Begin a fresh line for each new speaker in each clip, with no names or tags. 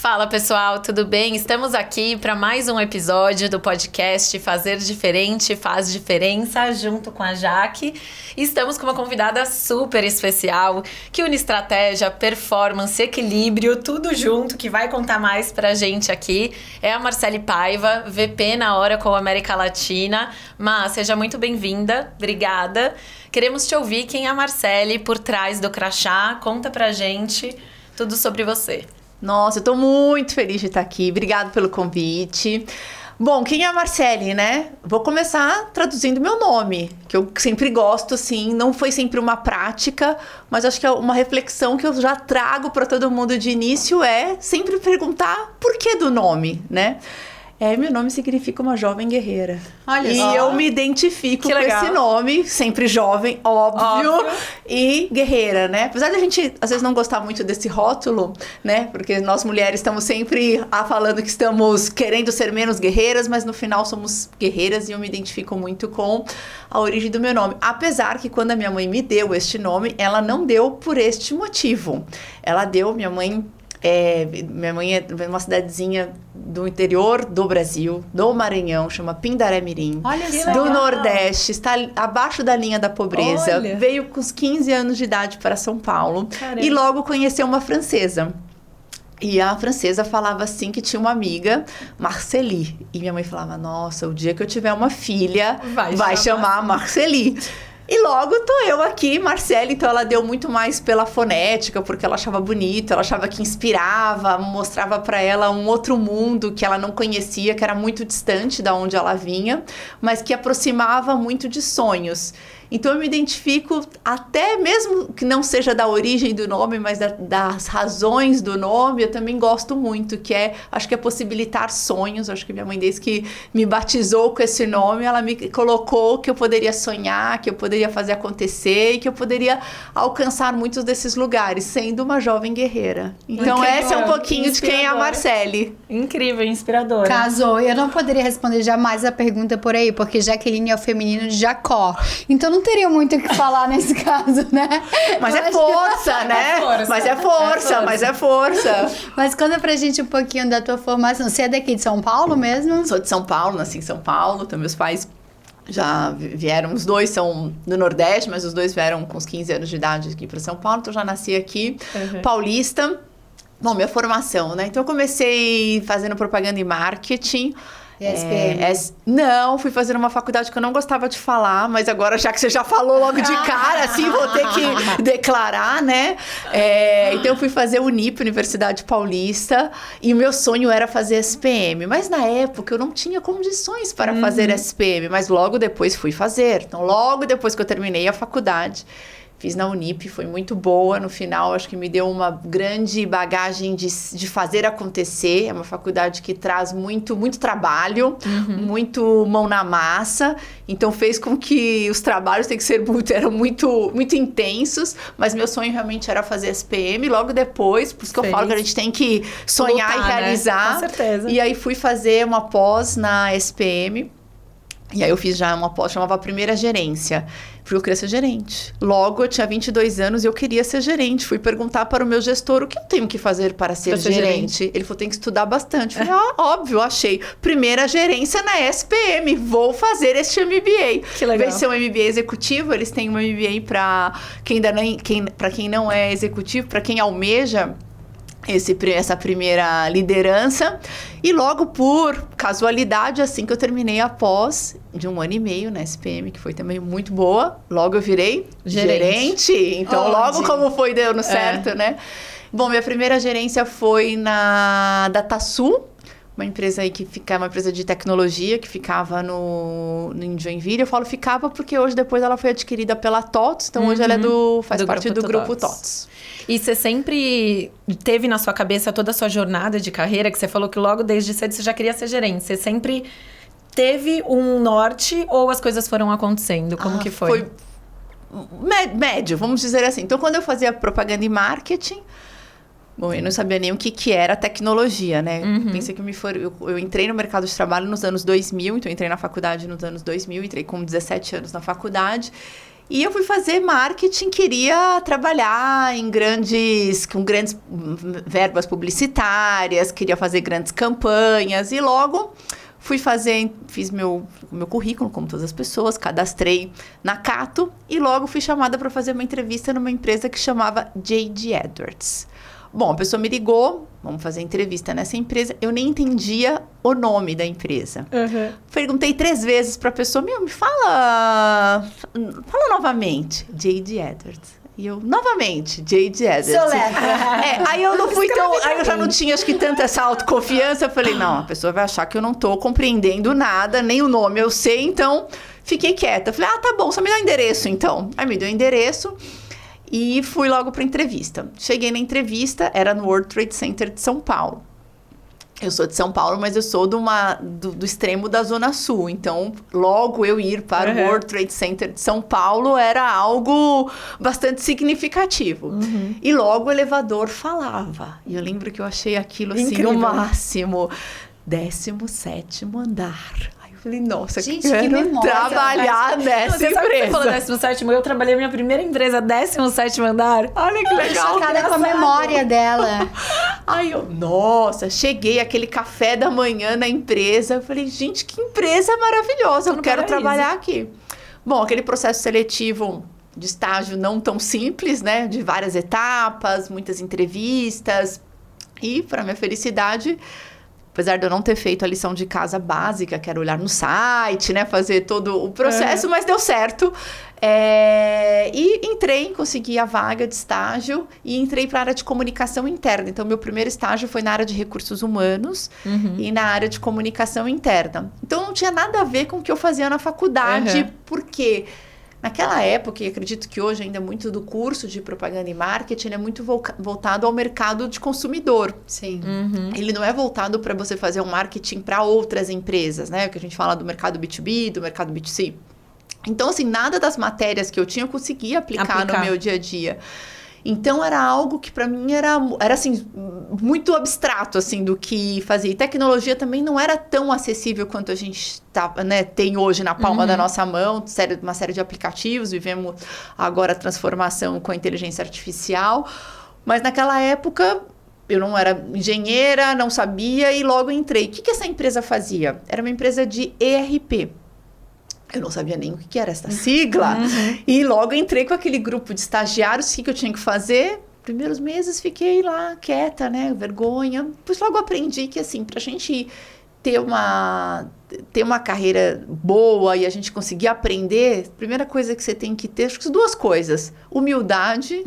Fala pessoal, tudo bem? Estamos aqui para mais um episódio do podcast Fazer Diferente Faz Diferença, junto com a Jaque. E estamos com uma convidada super especial, que une estratégia, performance, equilíbrio, tudo junto, que vai contar mais pra gente aqui. É a Marcele Paiva, VP na Oracle América Latina. Mas seja muito bem-vinda, obrigada. Queremos te ouvir, quem é a Marcele por trás do crachá. Conta pra gente tudo sobre você.
Nossa, eu tô muito feliz de estar aqui. Obrigado pelo convite. Bom, quem é a Marcele, né? Vou começar traduzindo meu nome, que eu sempre gosto, assim. Não foi sempre uma prática, mas acho que é uma reflexão que eu já trago para todo mundo de início é sempre perguntar por que do nome, né? Meu nome significa uma jovem guerreira.
Olha
só. E eu me identifico com esse nome, sempre jovem, óbvio, e guerreira, né? Apesar de a gente, às vezes, não gostar muito desse rótulo, né? Porque nós mulheres estamos sempre falando que estamos querendo ser menos guerreiras, mas no final somos guerreiras e eu me identifico muito com a origem do meu nome. Apesar que quando a minha mãe me deu este nome, ela não deu por este motivo. Ela deu, minha mãe é de uma cidadezinha do interior do Brasil, do Maranhão, chama Pindaré-Mirim.
Olha que
do
legal.
Nordeste, está abaixo da linha da pobreza.
Olha.
Veio com os 15 anos de idade para São Paulo.
Caramba.
E logo conheceu uma francesa. E a francesa falava assim que tinha uma amiga, Marceli. E minha mãe falava, nossa, o dia que eu tiver uma filha, vai chamar Marceli. E logo tô eu aqui, Marcele, então ela deu muito mais pela fonética, porque ela achava bonito, ela achava que inspirava, mostrava pra ela um outro mundo que ela não conhecia, que era muito distante da onde ela vinha, mas que aproximava muito de sonhos. Então eu me identifico, até mesmo que não seja da origem do nome, mas das razões do nome, eu também gosto muito, acho que é possibilitar sonhos. Acho que minha mãe, desde que me batizou com esse nome, ela me colocou que eu poderia sonhar, que eu poderia fazer acontecer e que eu poderia alcançar muitos desses lugares, sendo uma jovem guerreira. Então essa é um pouquinho de quem é a Marcele.
Incrível, inspiradora.
Casou. Eu não poderia responder jamais a pergunta por aí, porque Jaqueline é o feminino de Jacó. Então não teria muito o que falar nesse caso, né?
Mas é força, né? Mas é força.
Mas conta pra gente um pouquinho da tua formação. Você é daqui de São Paulo mesmo?
Sou de São Paulo, nasci em São Paulo. Então meus pais já vieram, os dois são do Nordeste, mas os dois vieram com uns 15 anos de idade aqui para São Paulo. Então já nasci aqui, paulista. Bom, minha formação, né? Então eu comecei fazendo propaganda e marketing. Não, fui fazer uma faculdade que eu não gostava de falar, mas agora, já que você já falou logo de cara, assim, vou ter que declarar, né? Então, eu fui fazer Unip, Universidade Paulista, e o meu sonho era fazer SPM. Mas, na época, eu não tinha condições para fazer SPM, mas logo depois fui fazer. Então, logo depois que eu terminei a faculdade, fiz na Unip, foi muito boa. No final, acho que me deu uma grande bagagem de fazer acontecer. É uma faculdade que traz muito, muito trabalho, muito mão na massa. Então, fez com que os trabalhos eram muito, muito intensos. Mas meu sonho realmente era fazer SPM. Logo depois, por isso que eu falo que a gente tem que sonhar e realizar.
Né? Com certeza.
E aí, fui fazer uma pós na SPM. E aí eu fiz já uma pós, chamava Primeira Gerência, porque eu queria ser gerente. Logo, eu tinha 22 anos e eu queria ser gerente. Fui perguntar para o meu gestor, o que eu tenho que fazer para ser gerente? Ele falou, tem que estudar bastante. Eu falei, óbvio, achei. Primeira Gerência na SPM, vou fazer este MBA.
Que legal.
Vai ser um MBA executivo, eles têm um MBA para quem não é executivo, para quem almeja essa primeira liderança. E logo, por casualidade, assim que eu terminei a pós de 1 ano e meio na SPM, que foi também muito boa, logo eu virei gerente. Então, logo como foi, deu no certo, né? Bom, minha primeira gerência foi na DataSul, uma empresa aí uma empresa de tecnologia que ficava em Joinville. Eu falo ficava porque hoje, depois, ela foi adquirida pela TOTS. Então, hoje ela faz parte do grupo TOTS.
E você sempre teve na sua cabeça toda a sua jornada de carreira, que você falou que logo desde cedo você já queria ser gerente. Você sempre teve um norte ou as coisas foram acontecendo? Como que foi?
Foi médio, vamos dizer assim. Então, quando eu fazia propaganda e marketing, bom, eu não sabia nem o que era tecnologia, né? Pensei que eu entrei no mercado de trabalho nos anos 2000, então eu entrei na faculdade nos anos 2000, entrei com 17 anos na faculdade. E eu fui fazer marketing, queria trabalhar com grandes verbas publicitárias, queria fazer grandes campanhas e logo fiz meu currículo, como todas as pessoas, cadastrei na Cato e logo fui chamada para fazer uma entrevista numa empresa que chamava J.D. Edwards. Bom, a pessoa me ligou, vamos fazer entrevista nessa empresa. Eu nem entendia o nome da empresa. Perguntei 3 vezes para a pessoa, me fala novamente, J.D. Edwards. E eu, novamente, J.D. Edwards. Aí eu não fui aí eu já não tinha, acho que, tanta essa autoconfiança. Eu falei, não, a pessoa vai achar que eu não tô compreendendo nada, nem o nome eu sei, então fiquei quieta. Falei, tá bom, só me dá o endereço, então. Aí me deu o endereço. E fui logo para a entrevista. Cheguei na entrevista, era no World Trade Center de São Paulo. Eu sou de São Paulo, mas eu sou do extremo da Zona Sul. Então, logo eu ir para o World Trade Center de São Paulo era algo bastante significativo. E logo o elevador falava. E eu lembro que eu achei aquilo assim, o máximo. 17º andar. Falei, nossa,
gente,
que memória,
trabalhar
nessa
empresa. Você falou 17º, eu trabalhei minha primeira empresa, 17º andar.
Olha que legal.
Chocada com a memória dela.
Aí nossa, cheguei, aquele café da manhã na empresa. Eu falei, gente, que empresa maravilhosa, eu quero trabalhar aqui. Bom, aquele processo seletivo de estágio não tão simples, né? De várias etapas, muitas entrevistas. E, para minha felicidade, apesar de eu não ter feito a lição de casa básica, que era olhar no site, né? Fazer todo o processo, mas deu certo. E consegui a vaga de estágio e entrei para a área de comunicação interna. Então, meu primeiro estágio foi na área de recursos humanos e na área de comunicação interna. Então, não tinha nada a ver com o que eu fazia na faculdade, porque naquela época, e acredito que hoje ainda muito do curso de propaganda e marketing, ele é muito voltado ao mercado de consumidor.
Sim.
Ele não é voltado para você fazer um marketing para outras empresas, né? O que a gente fala do mercado B2B, do mercado B2C. Então, assim, nada das matérias que eu tinha eu conseguia aplicar no meu dia a dia. Então, era algo que para mim era assim, muito abstrato, assim, do que fazia. E tecnologia também não era tão acessível quanto a gente tem hoje na palma da nossa mão, uma série de aplicativos. Vivemos agora a transformação com a inteligência artificial. Mas naquela época, eu não era engenheira, não sabia e logo entrei. O que essa empresa fazia? Era uma empresa de ERP. Eu não sabia nem o que era essa sigla. E logo entrei com aquele grupo de estagiários. O que eu tinha que fazer? Primeiros meses fiquei lá quieta, né? Vergonha. Depois logo aprendi que, assim, pra gente ter uma carreira boa e a gente conseguir aprender, a primeira coisa que você tem que ter, acho que são 2 coisas. Humildade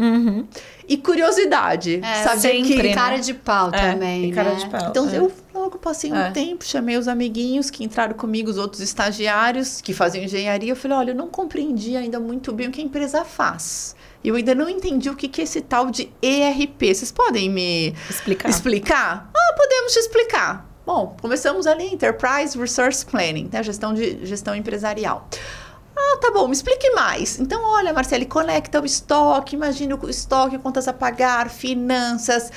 e curiosidade.
Saber que cara de pau também,
cara
né?
de pau.
Então, eu logo passei um tempo, chamei os amiguinhos que entraram comigo, os outros estagiários que faziam engenharia. Eu falei, olha, eu não compreendi ainda muito bem o que a empresa faz. Eu ainda não entendi o que é esse tal de ERP. Vocês podem me explicar? Podemos te explicar. Bom, começamos ali, Enterprise Resource Planning, né? Gestão empresarial. Tá bom, me explique mais. Então, olha, Marcele, conecta o estoque, imagina o estoque, contas a pagar, finanças,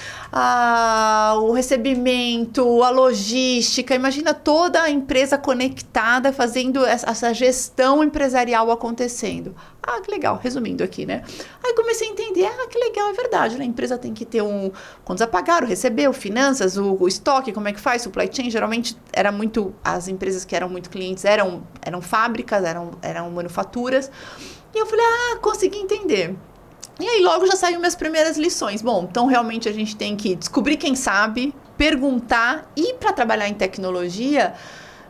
o recebimento, a logística. Imagina toda a empresa conectada fazendo essa gestão empresarial acontecendo. Que legal, resumindo aqui, né? Aí comecei a entender, que legal, é verdade, né? A empresa tem que ter contas a pagar, o receber, o finanças, o estoque, como é que faz, supply chain. Geralmente, as empresas que eram muito clientes eram fábricas, eram manufaturas. E eu falei, consegui entender. E aí, logo já saíram minhas primeiras lições. Bom, então, realmente, a gente tem que descobrir quem sabe, perguntar, e para trabalhar em tecnologia,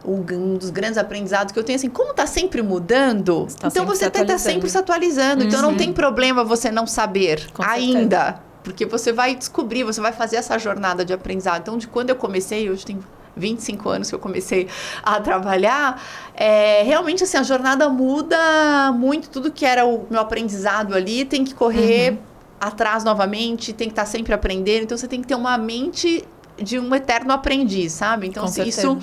um dos grandes aprendizados que eu tenho, assim, como está sempre mudando, então você está sempre se atualizando. Então, não tem problema você não saber ainda, porque você vai descobrir, você vai fazer essa jornada de aprendizado. Então, de quando eu comecei, hoje tem 25 anos que eu comecei a trabalhar, realmente, assim, a jornada muda muito. Tudo que era o meu aprendizado ali tem que correr atrás novamente, tem que estar sempre aprendendo. Então, você tem que ter uma mente de um eterno aprendiz, sabe? Então, assim, isso...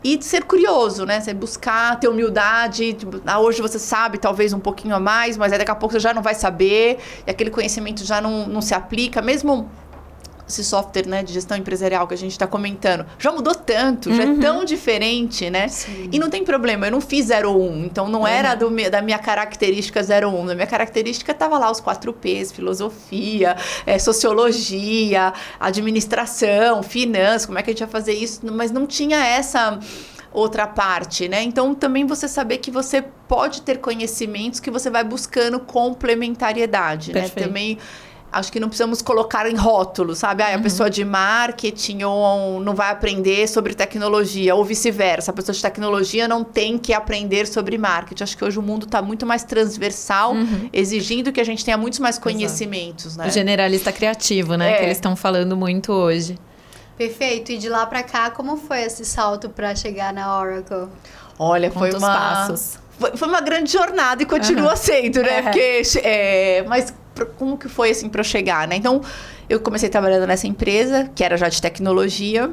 E de ser curioso, né? Você buscar, ter humildade. Tipo, hoje você sabe talvez um pouquinho a mais, mas aí daqui a pouco você já não vai saber. E aquele conhecimento já não se aplica. Mesmo esse software, né, de gestão empresarial que a gente está comentando, já mudou tanto, já é tão diferente, né?
Sim.
E não tem problema, eu não fiz 01, então não era da minha característica 01. Da minha característica estava lá os 4 Ps, filosofia, sociologia, administração, finanças, como é que a gente ia fazer isso, mas não tinha essa outra parte, né? Então, também você saber que você pode ter conhecimentos que você vai buscando complementariedade, né? Também acho que não precisamos colocar em rótulos, sabe? A pessoa de marketing ou não vai aprender sobre tecnologia, ou vice-versa. A pessoa de tecnologia não tem que aprender sobre marketing. Acho que hoje o mundo está muito mais transversal, exigindo que a gente tenha muitos mais conhecimentos, né?
O generalista criativo, né? Que eles estão falando muito hoje.
Perfeito. E de lá pra cá, como foi esse salto pra chegar na Oracle?
Olha, foi
Quantos passos?
Foi uma grande jornada e continua sendo, né? Porque, mas como que foi, assim, para eu chegar, né? Então, eu comecei trabalhando nessa empresa, que era já de tecnologia.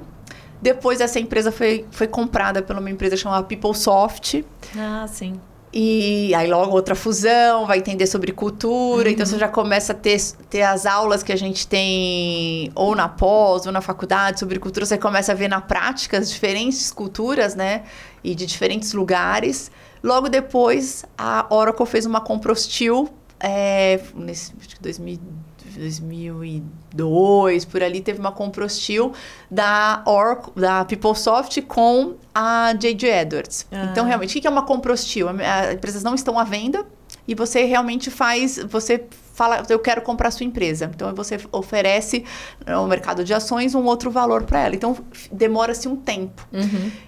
Depois, essa empresa foi comprada por uma empresa chamada PeopleSoft.
Ah, sim.
E aí, logo, outra fusão, vai entender sobre cultura. Então, você já começa a ter as aulas que a gente tem ou na pós, ou na faculdade, sobre cultura. Você começa a ver na prática as diferentes culturas, né? E de diferentes lugares. Logo depois, a Oracle fez uma Comprostil, nesse 2002, por ali, teve uma Comprostil da PeopleSoft com a J.J. Edwards. Então, realmente, o que é uma Comprostil? As empresas não estão à venda e você realmente você fala, eu quero comprar a sua empresa. Então, você oferece no mercado de ações um outro valor para ela. Então, demora-se um tempo.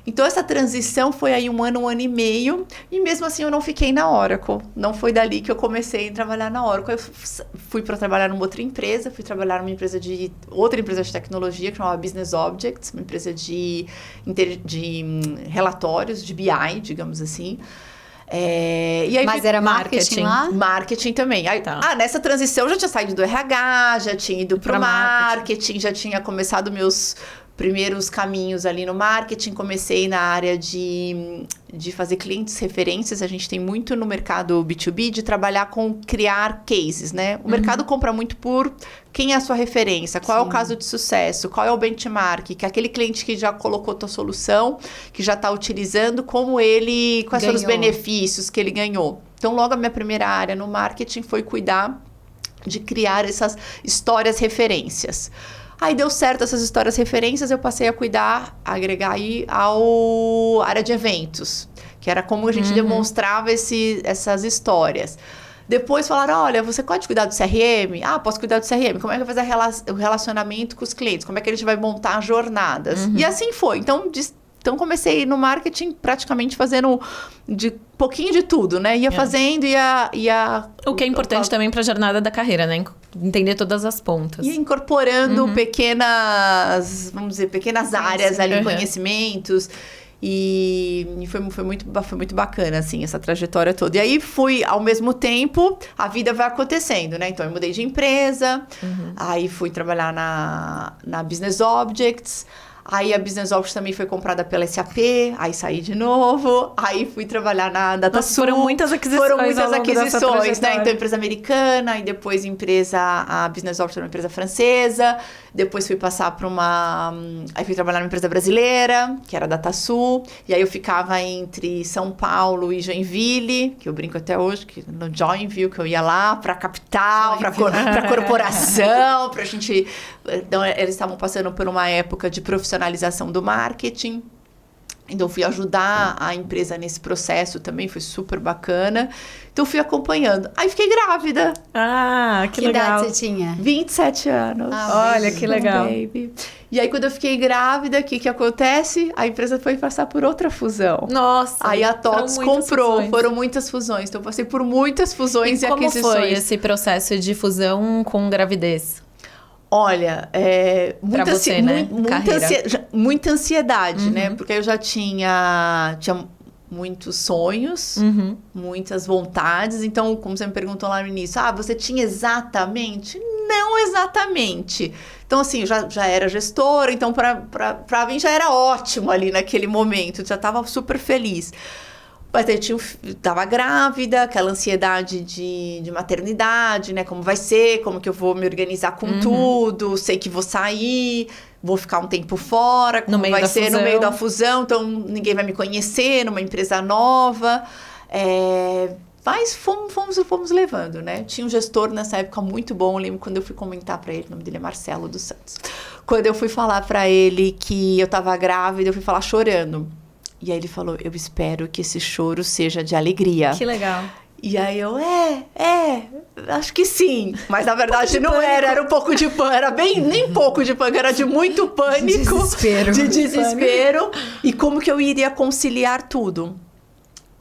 Então, essa transição foi aí 1 ano, 1 ano e meio. E mesmo assim, eu não fiquei na Oracle. Não foi dali que eu comecei a trabalhar na Oracle. Eu fui para trabalhar numa outra empresa. Fui trabalhar numa outra empresa de tecnologia, que chamava Business Objects. Uma empresa de relatórios, de BI, digamos assim. E aí
mas era marketing lá?
Marketing também. Aí, nessa transição eu já tinha saído do RH, já tinha ido pro marketing, já tinha começado meus primeiros caminhos ali no marketing. Comecei na área de fazer clientes referências. A gente tem muito no mercado B2B de trabalhar com criar cases, né? O mercado compra muito por quem é a sua referência, qual é o caso de sucesso, qual é o benchmark, que é aquele cliente que já colocou tua solução, que já está utilizando, quais foram os benefícios que ele ganhou. Então, logo a minha primeira área no marketing foi cuidar de criar essas histórias referências. Aí deu certo essas histórias referências, eu passei a agregar aí ao área de eventos, que era como a gente demonstrava essas histórias. Depois falaram, olha, você pode cuidar do CRM? Ah, posso cuidar do CRM. Como é que vai fazer o relacionamento com os clientes? Como é que a gente vai montar jornadas? E assim foi. Então, comecei no marketing praticamente fazendo pouquinho de tudo, né? Ia fazendo, ia...
O que é importante também para a jornada da carreira, né? Entender todas as pontas.
Ia incorporando pequenas áreas ali, conhecimentos. E foi muito bacana, assim, essa trajetória toda. E aí ao mesmo tempo, a vida vai acontecendo, né? Então, eu mudei de empresa, aí fui trabalhar na Business Objects. Aí a Business Objects também foi comprada pela SAP, aí saí de novo, aí fui trabalhar na DataSul.
Foram muitas aquisições,
né? Então, empresa americana, e depois a Business Objects era uma empresa francesa, depois fui passar para aí fui trabalhar numa empresa brasileira, que era a DataSul, e aí eu ficava entre São Paulo e Joinville, que eu brinco até hoje, que no Joinville, que eu ia lá para a capital, para a corporação, para a gente... Então, eles estavam passando por uma época de profissionalização do marketing. Então, fui ajudar a empresa nesse processo também, foi super bacana. Então, fui acompanhando. Aí, fiquei grávida.
Ah, que legal.
Que idade você tinha?
27 anos.
Olha, que legal.
Baby. E aí, quando eu fiquei grávida, o que acontece? A empresa foi passar por outra fusão.
Nossa!
Aí, a TOTVS comprou. Foram muitas fusões. Então, eu passei por muitas fusões e aquisições.
Como foi esse processo de fusão com gravidez?
Olha, muita ansiedade, né? Porque eu já tinha muitos sonhos, muitas vontades. Então, como você me perguntou lá no início, você tinha exatamente? Não exatamente. Então, assim, já era gestora, então para mim já era ótimo ali naquele momento, já estava super feliz. Mas aí tava grávida, aquela ansiedade de maternidade, né? Como vai ser, como que eu vou me organizar com tudo, sei que vou sair, vou ficar um tempo fora, como vai ser no meio da fusão, então ninguém vai me conhecer numa empresa nova. Mas fomos levando, né? Tinha um gestor nessa época muito bom, eu lembro quando eu fui comentar pra ele, o nome dele é Marcelo dos Santos. Quando eu fui falar pra ele que eu tava grávida, eu fui falar chorando. E aí ele falou, eu espero que esse choro seja de alegria.
Que legal.
E aí eu, acho que sim. Mas na verdade não era um pouco de pânico. Era nem pouco de pânico, era de muito pânico. De desespero. E como que eu iria conciliar tudo.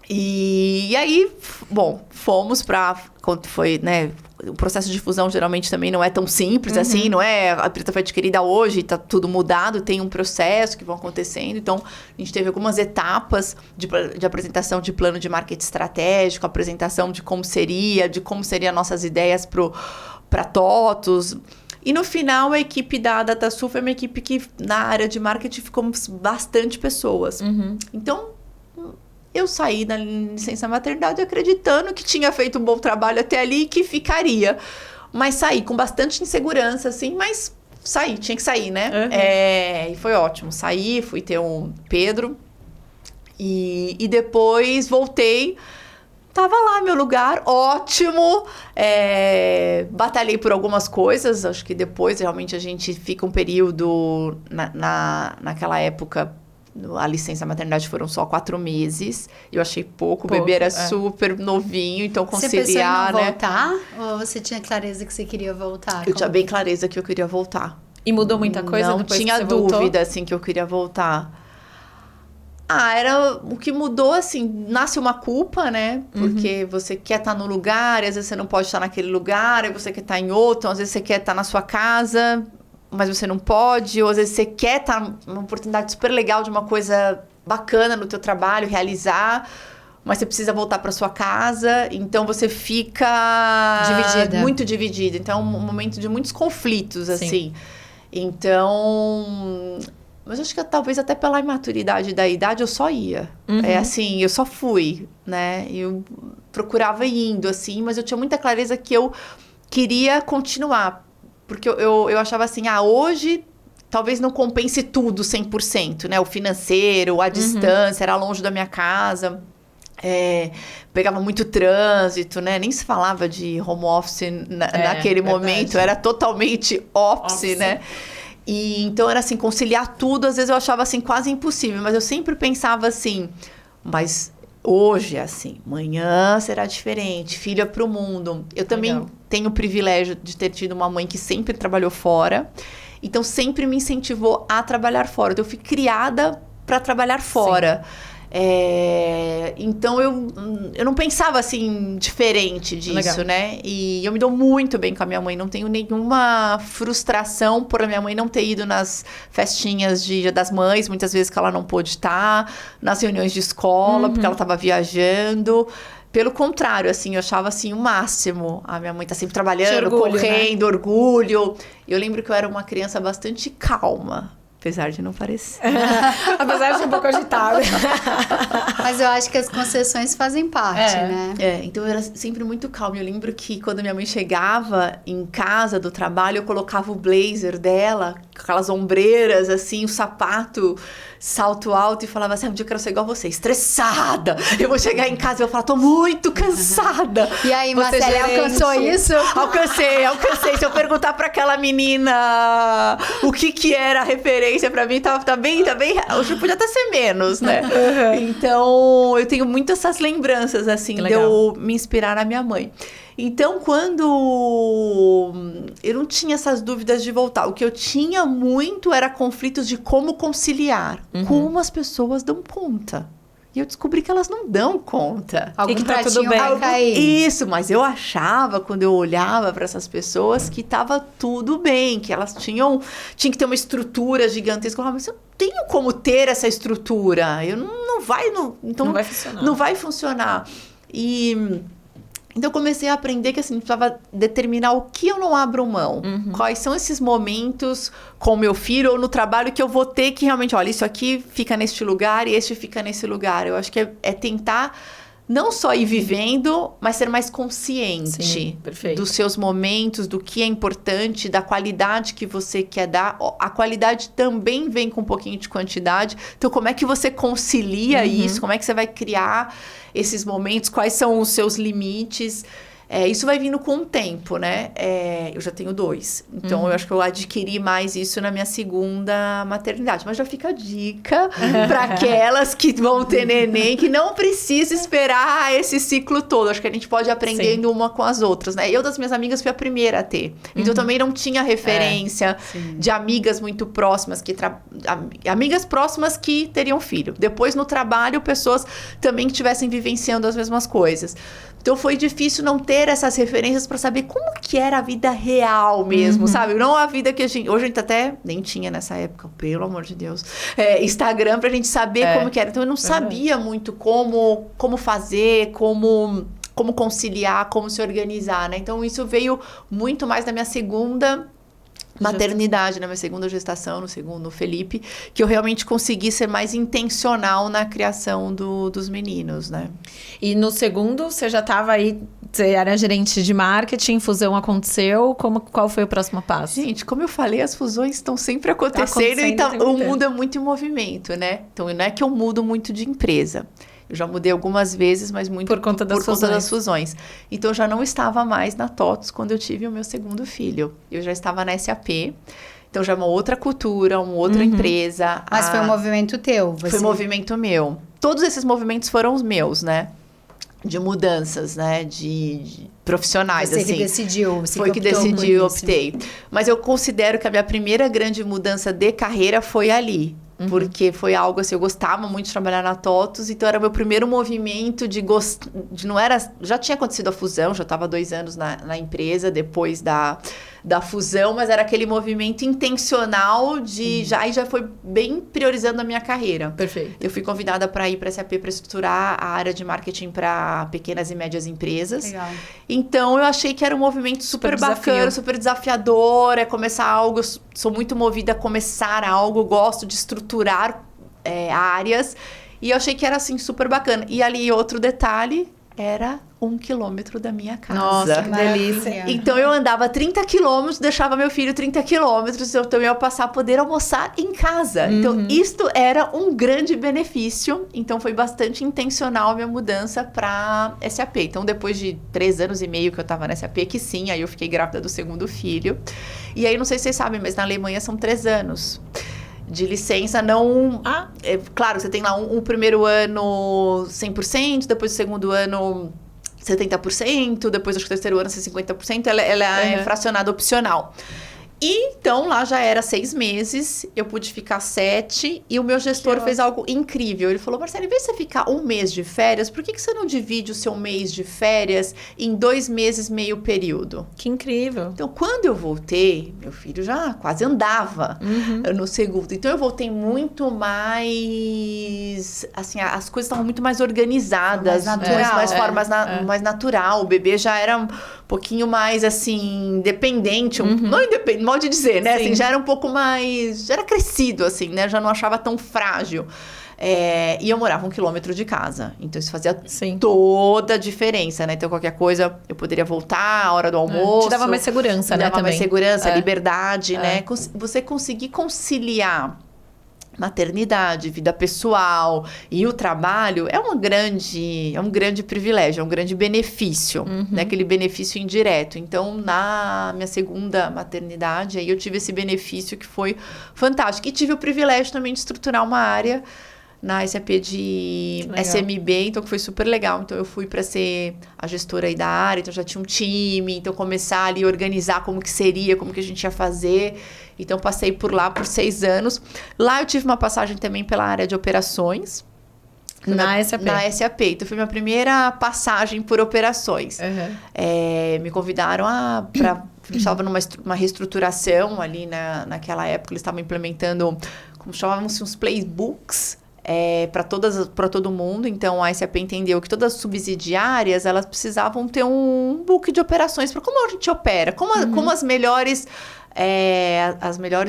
E aí, bom, fomos quando foi, né? O processo de fusão geralmente também não é tão simples assim, não é? A empresa foi adquirida hoje, tá tudo mudado, tem um processo que vão acontecendo. Então, a gente teve algumas etapas de apresentação de plano de marketing estratégico, apresentação de como seriam nossas ideias para TOTUS. E no final, a equipe da DataSul foi uma equipe que, na área de marketing, ficamos bastante pessoas. Então, eu saí da licença maternidade acreditando que tinha feito um bom trabalho até ali e que ficaria. Mas saí com bastante insegurança, assim, mas saí, tinha que sair, né? E foi ótimo. Saí, fui ter um Pedro e depois voltei. Tava lá, meu lugar, ótimo. Batalhei por algumas coisas. Acho que depois, realmente, a gente fica um período naquela época. A licença maternidade foram só 4 meses. Eu achei pouco. O bebê era super novinho, então conciliar,
você pensou em voltar? Ou você tinha clareza que você queria voltar?
Eu tinha bem clareza que eu queria voltar.
E mudou muita coisa
não
depois
tinha
que você voltou?
Dúvida, assim, que eu queria voltar. Era o que mudou, assim, nasce uma culpa, né? Porque você quer estar no lugar, e às vezes você não pode estar naquele lugar, e você quer estar em outro, às vezes você quer estar na sua casa, mas você não pode, ou às vezes você quer estar numa oportunidade super legal de uma coisa bacana no teu trabalho, realizar, mas você precisa voltar para sua casa, então você fica muito dividida. Então é um momento de muitos conflitos, assim. Então, mas acho que talvez até pela imaturidade da idade eu só ia. Assim, eu só fui, né? Eu procurava indo, assim, mas eu tinha muita clareza que eu queria continuar. Porque eu achava assim, hoje talvez não compense tudo 100%, né? O financeiro, a distância, era longe da minha casa, pegava muito trânsito, né? Nem se falava de home office naquele momento, era totalmente office, né? E então era assim, conciliar tudo, às vezes eu achava assim quase impossível, mas eu sempre pensava assim, mas hoje é assim, amanhã será diferente, filho é pro mundo. Eu também tenho o privilégio de ter tido uma mãe que sempre trabalhou fora, então sempre me incentivou a trabalhar fora. Então eu fui criada para trabalhar fora. Então eu não pensava assim diferente disso, né? E eu me dou muito bem com a minha mãe, não tenho nenhuma frustração por a minha mãe não ter ido nas festinhas de Dia das Mães, muitas vezes que ela não pôde estar, nas reuniões de escola, porque ela estava viajando. Pelo contrário, assim, eu achava assim o máximo. A minha mãe tá sempre trabalhando,
orgulho,
correndo, orgulho. Eu lembro que eu era uma criança bastante calma. Apesar de não parecer.
Apesar de ser um pouco agitada.
Mas eu acho que as concessões fazem parte, né?
Então eu era sempre muito calma. Eu lembro que quando minha mãe chegava em casa do trabalho, eu colocava o blazer dela, com aquelas ombreiras, assim, o sapato, salto alto, e falava assim, um dia eu quero ser igual a você, estressada. Eu vou chegar em casa e eu vou falar, tô muito cansada.
E aí, Marcela, alcançou isso?
Alcancei. Se eu perguntar pra aquela menina o que era a referência pra mim, tá bem, hoje podia até ser menos, né? Então, eu tenho muitas essas lembranças, assim, de eu me inspirar na minha mãe. Então, quando eu não tinha essas dúvidas de voltar, o que eu tinha muito era conflitos de como conciliar, como as pessoas dão conta. E eu descobri que elas não dão conta.
E que tá tudo bem.
Isso, mas eu achava, quando eu olhava para essas pessoas, que tava tudo bem, que elas tinham que ter uma estrutura gigantesca. Eu falava, mas eu tenho como ter essa estrutura. Não vai funcionar. Então, eu comecei a aprender que, assim, precisava determinar o que eu não abro mão. Quais são esses momentos com o meu filho ou no trabalho que eu vou ter que realmente... Olha, isso aqui fica neste lugar e este fica nesse lugar. Eu acho que é tentar não só ir vivendo, mas ser mais consciente.
Sim, perfeito.
Dos seus momentos, do que é importante, da qualidade que você quer dar. A qualidade também vem com um pouquinho de quantidade. Então, como é que você concilia isso? Como é que você vai criar esses momentos? Quais são os seus limites? Isso vai vindo com o tempo, né? Eu já tenho 2. Então, eu acho que eu adquiri mais isso na minha segunda maternidade. Mas já fica a dica para aquelas que vão ter neném, que não precisa esperar esse ciclo todo. Acho que a gente pode ir aprendendo uma com as outras, né? Eu, das minhas amigas, fui a primeira a ter. Então, eu também não tinha referência de amigas muito próximas, amigas próximas que teriam filho. Depois, no trabalho, pessoas também que estivessem vivenciando as mesmas coisas. Então, foi difícil não ter essas referências para saber como que era a vida real mesmo, sabe? Não a vida que a gente... Hoje a gente até nem tinha nessa época, pelo amor de Deus, Instagram pra gente saber como que era. Então, eu não sabia muito como fazer, como conciliar, como se organizar, né? Então, isso veio muito mais da minha segunda maternidade, na minha segunda gestação, no segundo Felipe, que eu realmente consegui ser mais intencional na criação dos meninos, né?
E no segundo, você já estava aí, você era gerente de marketing, fusão aconteceu, qual foi o próximo passo?
Gente, como eu falei, as fusões estão sempre acontecendo e o mundo é muito em movimento, né? Então, não é que eu mudo muito de empresa. Eu já mudei algumas vezes, mas muito por conta das fusões. Então, eu já não estava mais na TOTVS quando eu tive o meu segundo filho. Eu já estava na SAP. Então, já é uma outra cultura, uma outra empresa.
Mas foi um movimento teu?
Foi um movimento meu. Todos esses movimentos foram os meus, né? De mudanças, né? De profissionais,
você
assim.
Que decidiu.
Foi que decidi, eu optei. Mas eu considero que a minha primeira grande mudança de carreira foi ali. Porque foi algo assim, eu gostava muito de trabalhar na TOTVS, então era o meu primeiro movimento de não era... Já tinha acontecido a fusão, já estava 2 anos na empresa depois da fusão, mas era aquele movimento intencional de... Aí já foi bem priorizando a minha carreira.
Perfeito.
Eu fui convidada para ir para a SAP para estruturar a área de marketing para pequenas e médias empresas.
Legal.
Então, eu achei que era um movimento super bacana, super desafiador, começar algo... Eu sou muito movida a começar algo, gosto de estruturar áreas. E eu achei que era, assim, super bacana. E ali, outro detalhe, era 1 quilômetro da minha casa.
Nossa, que delícia.
Então, eu andava 30 quilômetros, deixava meu filho 30 quilômetros, então eu ia passar a poder almoçar em casa. Então, isto era um grande benefício. Então, foi bastante intencional a minha mudança para SAP. Então, depois de 3 anos e meio que eu estava na SAP, que sim, aí eu fiquei grávida do segundo filho. E aí, não sei se vocês sabem, mas na Alemanha são 3 anos de licença, não... claro, você tem lá um primeiro ano 100%, depois o segundo ano 70%, depois acho que o terceiro ano 50%, ela é fracionada opcional. E então, lá já era 6 meses, eu pude ficar 7, e o meu gestor fez algo incrível. Ele falou, Marcela, em vez de você ficar 1 mês de férias, por que você não divide o seu mês de férias em 2 meses meio período?
Que incrível.
Então, quando eu voltei, meu filho já quase andava no segundo. Então, eu voltei muito mais... Assim, as coisas estavam muito mais organizadas. Mais natural. O bebê já era um pouquinho mais, assim, independente. Não independente, modo de dizer, né? Assim, já era um pouco mais... Já era crescido, assim, né? Já não achava tão frágil. E eu morava 1 quilômetro de casa. Então, isso fazia toda a diferença, né? Então, qualquer coisa, eu poderia voltar a hora do almoço.
Te dava mais segurança, né?
Dava mais segurança, liberdade, né? Você conseguir conciliar maternidade, vida pessoal e o trabalho é um grande privilégio, é um grande benefício, né? Aquele benefício indireto. Então, na minha segunda maternidade, aí eu tive esse benefício que foi fantástico. E tive o privilégio também de estruturar uma área na SAP de SMB, então que foi super legal. Então, eu fui para ser a gestora aí da área, então já tinha um time, então começar ali a organizar como que seria, como que a gente ia fazer. Então, passei por lá por 6 anos. Lá eu tive uma passagem também pela área de operações.
Na SAP.
Na SAP. Então, foi minha primeira passagem por operações. Me convidaram para... Estava numa reestruturação ali naquela época. Eles estavam implementando, como chamavam-se, uns playbooks para todo mundo. Então, a SAP entendeu que todas as subsidiárias, elas precisavam ter um book de operações para como a gente opera, como as melhores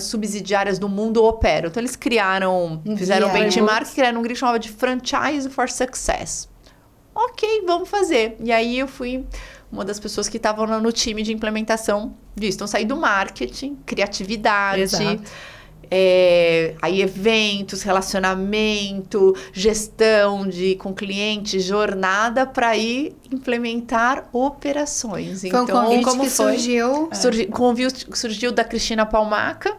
subsidiárias do mundo operam. Então, eles fizeram um benchmark, criaram um grid que chamava de Franchise for Success. Ok, vamos fazer. E aí, eu fui uma das pessoas que estavam no time de implementação disso. Então, saí do marketing, criatividade...
Exato.
Aí eventos, relacionamento, gestão com clientes, jornada para ir implementar operações.
Foi um convite que surgiu?
O convite surgiu da Cristina Palmaca,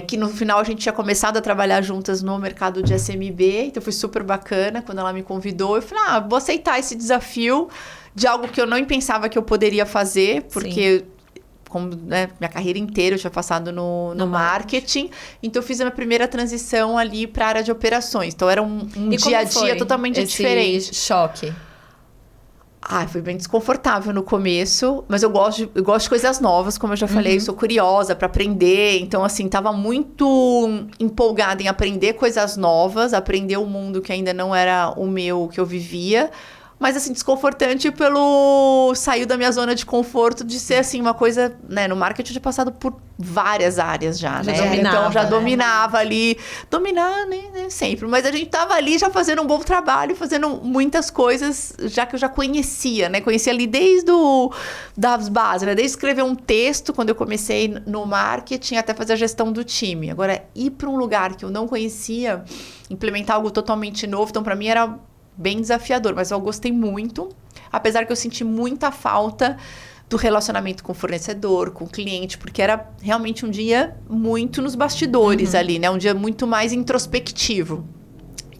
que no final a gente tinha começado a trabalhar juntas no mercado de SMB, então foi super bacana quando ela me convidou. Eu falei, vou aceitar esse desafio de algo que eu não pensava que eu poderia fazer, porque... Como, né, minha carreira inteira eu tinha passado no marketing. Então, eu fiz a minha primeira transição ali para a área de operações. Então, era um dia a dia totalmente diferente.
Choque?
Foi bem desconfortável no começo, mas eu gosto de coisas novas, como eu já falei, sou curiosa para aprender. Então, assim, tava muito empolgada em aprender coisas novas, aprender um mundo que ainda não era o meu, que eu vivia. Mas, assim, desconfortante saiu da minha zona de conforto de ser, assim, uma coisa... Né, no marketing eu tinha passado por várias áreas já, né?
Dominava,
então, já dominava ali. Dominar, né, sempre. Mas a gente tava ali já fazendo um bom trabalho, fazendo muitas coisas, já que eu já conhecia, né? Conhecia ali desde das bases, né? Desde escrever um texto, quando eu comecei no marketing, até fazer a gestão do time. Agora, ir para um lugar que eu não conhecia, implementar algo totalmente novo, então, para mim, era... bem desafiador, mas eu gostei muito, apesar que eu senti muita falta do relacionamento com o fornecedor, com o cliente, porque era realmente um dia muito nos bastidores ali, né? Um dia muito mais introspectivo.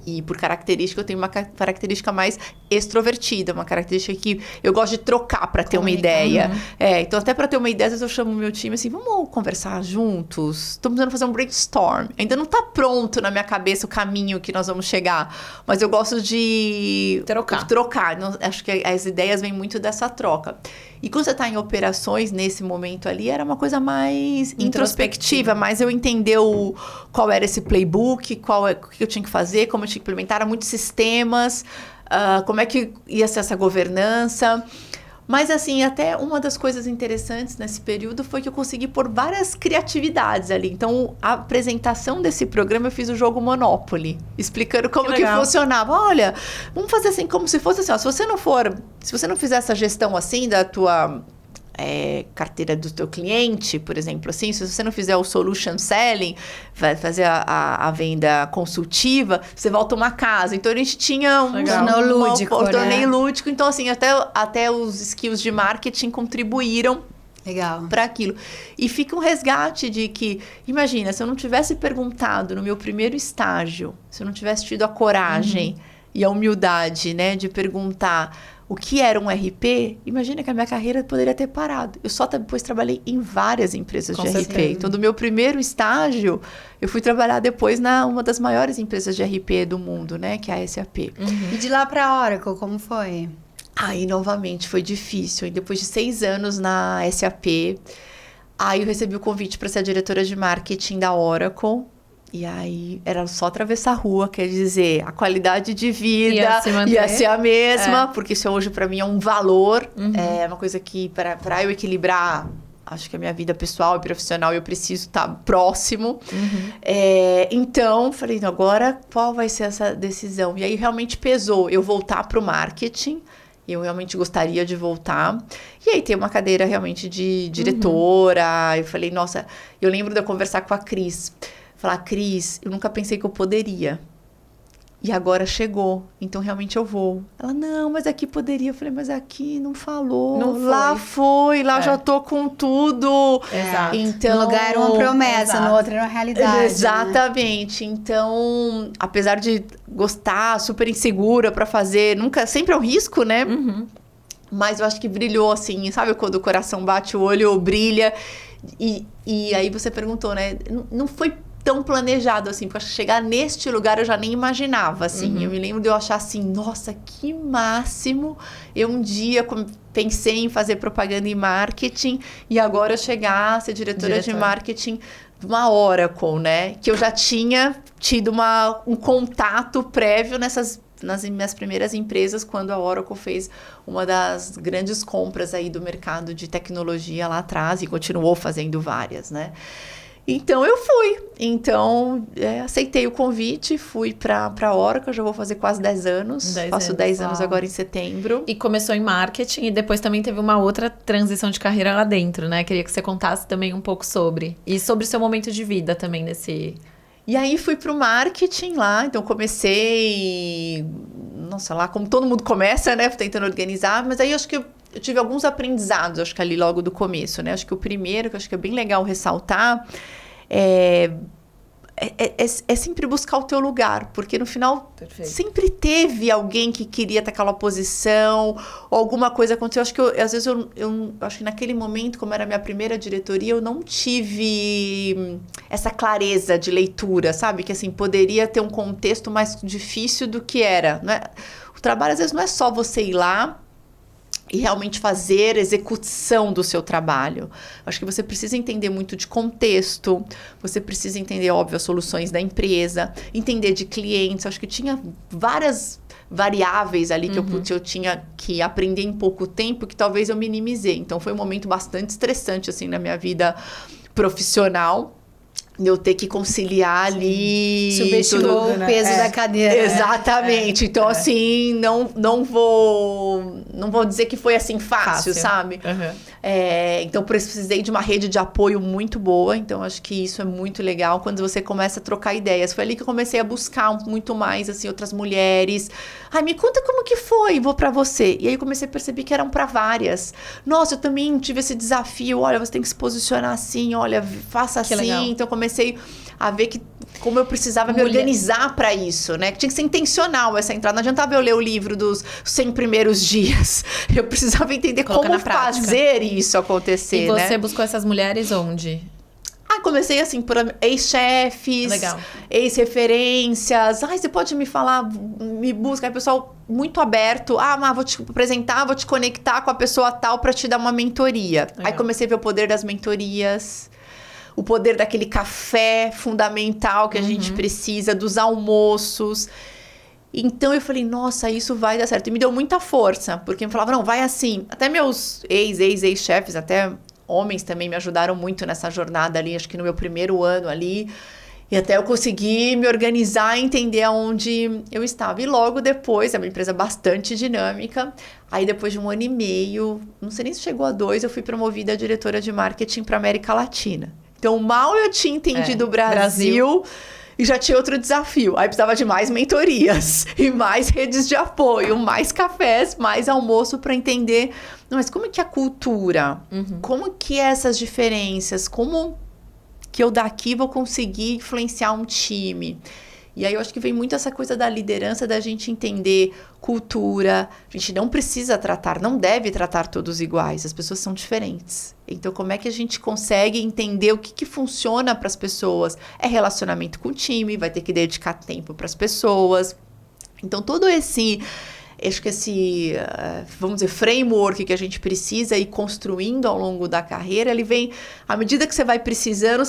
E por característica, eu tenho uma característica mais extrovertida, uma característica que eu gosto de trocar para ter uma ideia. Então, até para ter uma ideia, às vezes eu chamo o meu time assim, vamos conversar juntos? Estamos precisando fazer um brainstorm. Ainda não está pronto na minha cabeça o caminho que nós vamos chegar, mas eu gosto de trocar. Acho que as ideias vêm muito dessa troca. E quando você está em operações, nesse momento ali, era uma coisa mais introspectiva, mais eu entender qual era esse playbook, o que eu tinha que fazer, como eu tinha que implementar, eram muitos sistemas, como é que ia ser essa governança. Mas, assim, até uma das coisas interessantes nesse período foi que eu consegui pôr várias criatividades ali. Então, a apresentação desse programa, eu fiz o jogo Monopoly, explicando como que funcionava. Olha, vamos fazer assim, como se fosse assim, ó, se você não fizer essa gestão assim da tua... carteira do teu cliente, por exemplo, assim, se você não fizer o solution selling, vai fazer a venda consultiva, você volta uma casa. Então, a gente tinha um torneio lúdico. Então, assim, até os skills de marketing contribuíram para aquilo. E fica um resgate de que, imagina, se eu não tivesse perguntado no meu primeiro estágio, se eu não tivesse tido a coragem e a humildade, né, de perguntar o que era um RP, imagina que a minha carreira poderia ter parado. Eu só depois trabalhei em várias empresas de RP. Então, do meu primeiro estágio, eu fui trabalhar depois uma das maiores empresas de RP do mundo, né? Que é a SAP.
E de lá para a Oracle, como foi?
Aí, novamente, foi difícil. E depois de 6 anos na SAP, aí eu recebi o convite para ser a diretora de marketing da Oracle. E aí, era só atravessar a rua, quer dizer, a qualidade de vida ia ser a mesma, porque isso hoje para mim é um valor, é uma coisa que para eu equilibrar, acho que a minha vida pessoal e profissional, eu preciso estar próximo. Então, falei, agora qual vai ser essa decisão? E aí, realmente pesou eu voltar para o marketing. Eu realmente gostaria de voltar. E aí, tem uma cadeira realmente de diretora. Eu falei, nossa, eu lembro de eu conversar com a Cris. Falar, Cris, eu nunca pensei que eu poderia. E agora chegou. Então, realmente, eu vou. Ela, não, mas aqui poderia. Eu falei, mas aqui não falou.
Não foi.
Lá foi. Lá já tô com tudo.
Exato.
Então,
no lugar era uma promessa, no outro era uma realidade.
Exatamente. Né? Então, apesar de gostar, super insegura pra fazer, sempre é um risco, né? Mas eu acho que brilhou, assim, sabe quando o coração bate, o olho brilha. E aí você perguntou, né? Não foi tão planejado, assim, porque chegar neste lugar eu já nem imaginava, assim. Eu me lembro de eu achar assim, nossa, que máximo eu um dia pensei em fazer propaganda e marketing e agora chegar a ser diretora de marketing de uma Oracle, né? Que eu já tinha tido um contato prévio nas minhas primeiras empresas, quando a Oracle fez uma das grandes compras aí do mercado de tecnologia lá atrás e continuou fazendo várias, né? Então, eu fui. Então, aceitei o convite, fui para a Oracle, já vou fazer quase 10 anos. Faço 10 anos agora em setembro.
E começou em marketing e depois também teve uma outra transição de carreira lá dentro, né? Queria que você contasse também um pouco sobre. E sobre o seu momento de vida também nesse...
E aí, fui para o marketing lá. Então, comecei... Nossa, lá como todo mundo começa, né? Tentando organizar. Mas aí, acho que eu tive alguns aprendizados, acho que ali logo do começo, né? Acho que o primeiro, que eu acho que é bem legal ressaltar, é sempre buscar o teu lugar, porque no final sempre teve alguém que queria estar naquela posição, ou alguma coisa aconteceu. Acho que às vezes eu acho que naquele momento, como era a minha primeira diretoria, eu não tive essa clareza de leitura, sabe? Que assim, poderia ter um contexto mais difícil do que era, né? O trabalho às vezes não é só você ir lá e realmente fazer execução do seu trabalho. Acho que você precisa entender muito de contexto, você precisa entender, óbvio, as soluções da empresa, entender de clientes. Acho que tinha várias variáveis ali que eu tinha que aprender em pouco tempo, que talvez eu minimizei. Então, foi um momento bastante estressante, assim, na minha vida profissional. Eu ter que conciliar ali...
Subestimou o peso da cadeira.
Exatamente. Então, assim, não vou dizer que foi, assim, fácil. Sabe? Então, precisei de uma rede de apoio muito boa. Então, acho que isso é muito legal quando você começa a trocar ideias. Foi ali que eu comecei a buscar muito mais, assim, outras mulheres. Ai, me conta como que foi, vou pra você. E aí, eu comecei a perceber que eram pra várias. Nossa, eu também tive esse desafio. Olha, você tem que se posicionar assim. Olha, faça assim. Legal. Então, comecei a ver que como eu precisava me organizar para isso, né? Que tinha que ser intencional essa entrada. Não adiantava eu ler o livro dos 100 primeiros dias. Eu precisava entender como fazer isso acontecer,
e você buscou essas mulheres onde?
Comecei assim, por ex-chefes, ex-referências. Você pode me falar, me busca. Aí o pessoal muito aberto. Mas vou te apresentar, vou te conectar com a pessoa tal para te dar uma mentoria. Legal. Aí comecei a ver o poder das mentorias. O poder daquele café fundamental que a gente precisa, dos almoços. Então, eu falei, nossa, isso vai dar certo. E me deu muita força, porque me falavam, não, vai assim. Até meus ex-chefes, até homens também me ajudaram muito nessa jornada ali, acho que no meu primeiro ano ali. E até eu consegui me organizar e entender aonde eu estava. E logo depois, é uma empresa bastante dinâmica. Aí depois de 1 ano e meio, não sei nem se chegou a 2, eu fui promovida a diretora de marketing para América Latina. Então, mal eu tinha entendido o Brasil e já tinha outro desafio. Aí precisava de mais mentorias e mais redes de apoio, mais cafés, mais almoço para entender. Não, mas como é que é a cultura? Como que é essas diferenças? Como que eu daqui vou conseguir influenciar um time? E aí eu acho que vem muito essa coisa da liderança, da gente entender cultura. A gente não precisa tratar, não deve tratar todos iguais. As pessoas são diferentes. Então, como é que a gente consegue entender o que funciona para as pessoas? É relacionamento com o time, vai ter que dedicar tempo para as pessoas. Então, todo acho que vamos dizer, framework que a gente precisa ir construindo ao longo da carreira, ele vem, à medida que você vai precisando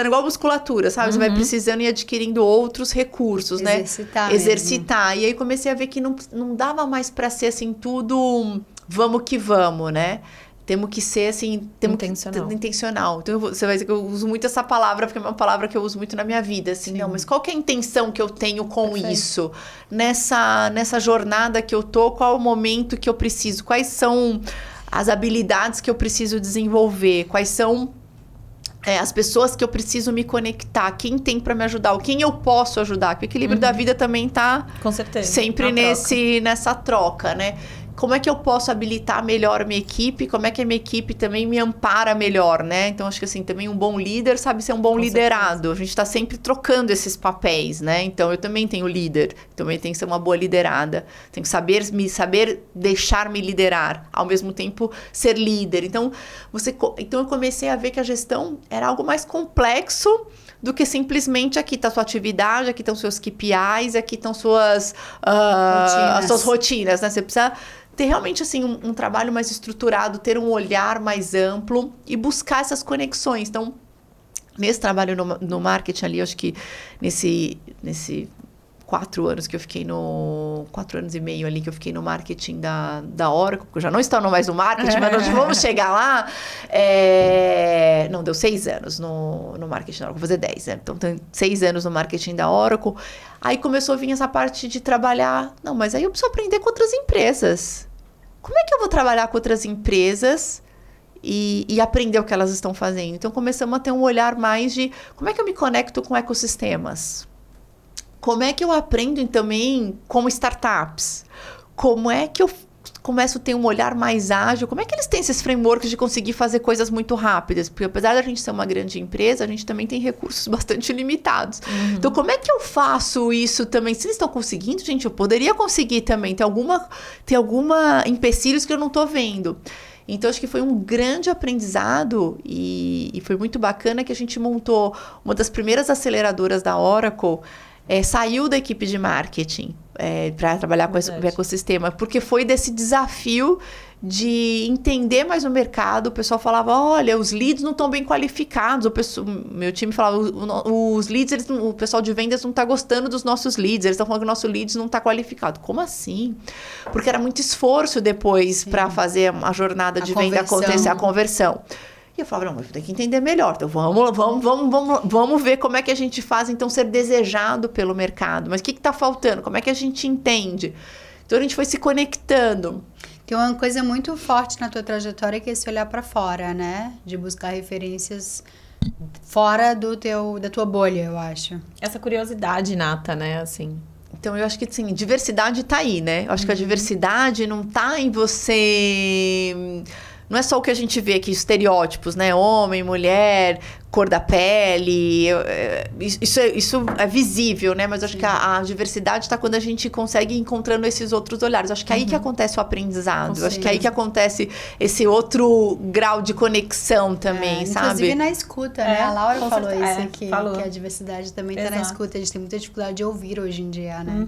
igual musculatura, sabe? Você vai precisando e adquirindo outros recursos, né? Exercitar. E aí comecei a ver que não dava mais para ser assim, tudo vamos que vamos, né? Temos que ser, assim... Intencional. Então, você vai dizer que eu uso muito essa palavra, porque é uma palavra que eu uso muito na minha vida. Assim, não, mas qual que é a intenção que eu tenho com isso? Nessa jornada que eu tô, qual é o momento que eu preciso? Quais são as habilidades que eu preciso desenvolver? Quais são as pessoas que eu preciso me conectar? Quem tem para me ajudar? Quem eu posso ajudar? Porque o equilíbrio da vida também tá...
Com certeza.
Sempre nessa troca, né? Como é que eu posso habilitar melhor a minha equipe? Como é que a minha equipe também me ampara melhor, né? Então, acho que assim, também um bom líder sabe ser um bom liderado. A gente está sempre trocando esses papéis, né? Então, eu também tenho líder. Também tenho que ser uma boa liderada. Tenho que saber deixar-me liderar. Ao mesmo tempo, ser líder. Então, eu comecei a ver que a gestão era algo mais complexo do que simplesmente aqui está a sua atividade, aqui estão seus KPIs, aqui estão as suas rotinas, né? Você precisa ter realmente, assim, um trabalho mais estruturado, ter um olhar mais amplo e buscar essas conexões. Então, nesse trabalho no marketing ali, acho que nesse 4 anos que eu fiquei 4 anos e meio ali que eu fiquei no marketing da Oracle, porque eu já não estou mais no marketing, mas nós vamos chegar lá. Não, deu 6 anos no marketing da Oracle, vou fazer 10, né? Então, tem 6 anos no marketing da Oracle. Aí começou a vir essa parte de trabalhar. Não, mas aí eu preciso aprender com outras empresas. Como é que eu vou trabalhar com outras empresas e aprender o que elas estão fazendo? Então, começamos a ter um olhar mais de como é que eu me conecto com ecossistemas? Como é que eu aprendo também como startups? Como é que eu começo a ter um olhar mais ágil? Como é que eles têm esses frameworks de conseguir fazer coisas muito rápidas? Porque apesar da gente ser uma grande empresa, a gente também tem recursos bastante limitados. Então, como é que eu faço isso também? Se eles estão conseguindo, gente, eu poderia conseguir também. Tem alguma empecilhos que eu não estou vendo. Então, acho que foi um grande aprendizado e foi muito bacana que a gente montou uma das primeiras aceleradoras da Oracle. Saiu da equipe de marketing para trabalhar com esse ecossistema, porque foi desse desafio de entender mais o mercado. O pessoal falava, olha, os leads não estão bem qualificados. Meu time falava, os leads, o pessoal de vendas não está gostando dos nossos leads, eles estão falando que o nosso leads não está qualificado. Como assim? Porque era muito esforço depois para fazer a jornada de venda acontecer, a conversão. E eu falava, não, mas tem que entender melhor. Então, vamos ver como é que a gente faz, então, ser desejado pelo mercado. Mas o que está faltando? Como é que a gente entende? Então, a gente foi se conectando.
Tem uma coisa muito forte na tua trajetória que é esse olhar para fora, né? De buscar referências fora da tua bolha, eu acho.
Essa curiosidade inata, né? Assim.
Então, eu acho que, assim, diversidade está aí, né? Eu acho que a diversidade não está em você... Não é só o que a gente vê aqui, estereótipos, né? Homem, mulher, cor da pele. Isso é visível, né? Mas eu acho que a diversidade está quando a gente consegue ir encontrando esses outros olhares. Eu acho que é aí que acontece o aprendizado. Eu acho que é aí que acontece esse outro grau de conexão também, sabe?
Inclusive na escuta, né? A Laura falou isso aqui,
falou.
Que a diversidade também está na escuta. A gente tem muita dificuldade de ouvir hoje em dia, né?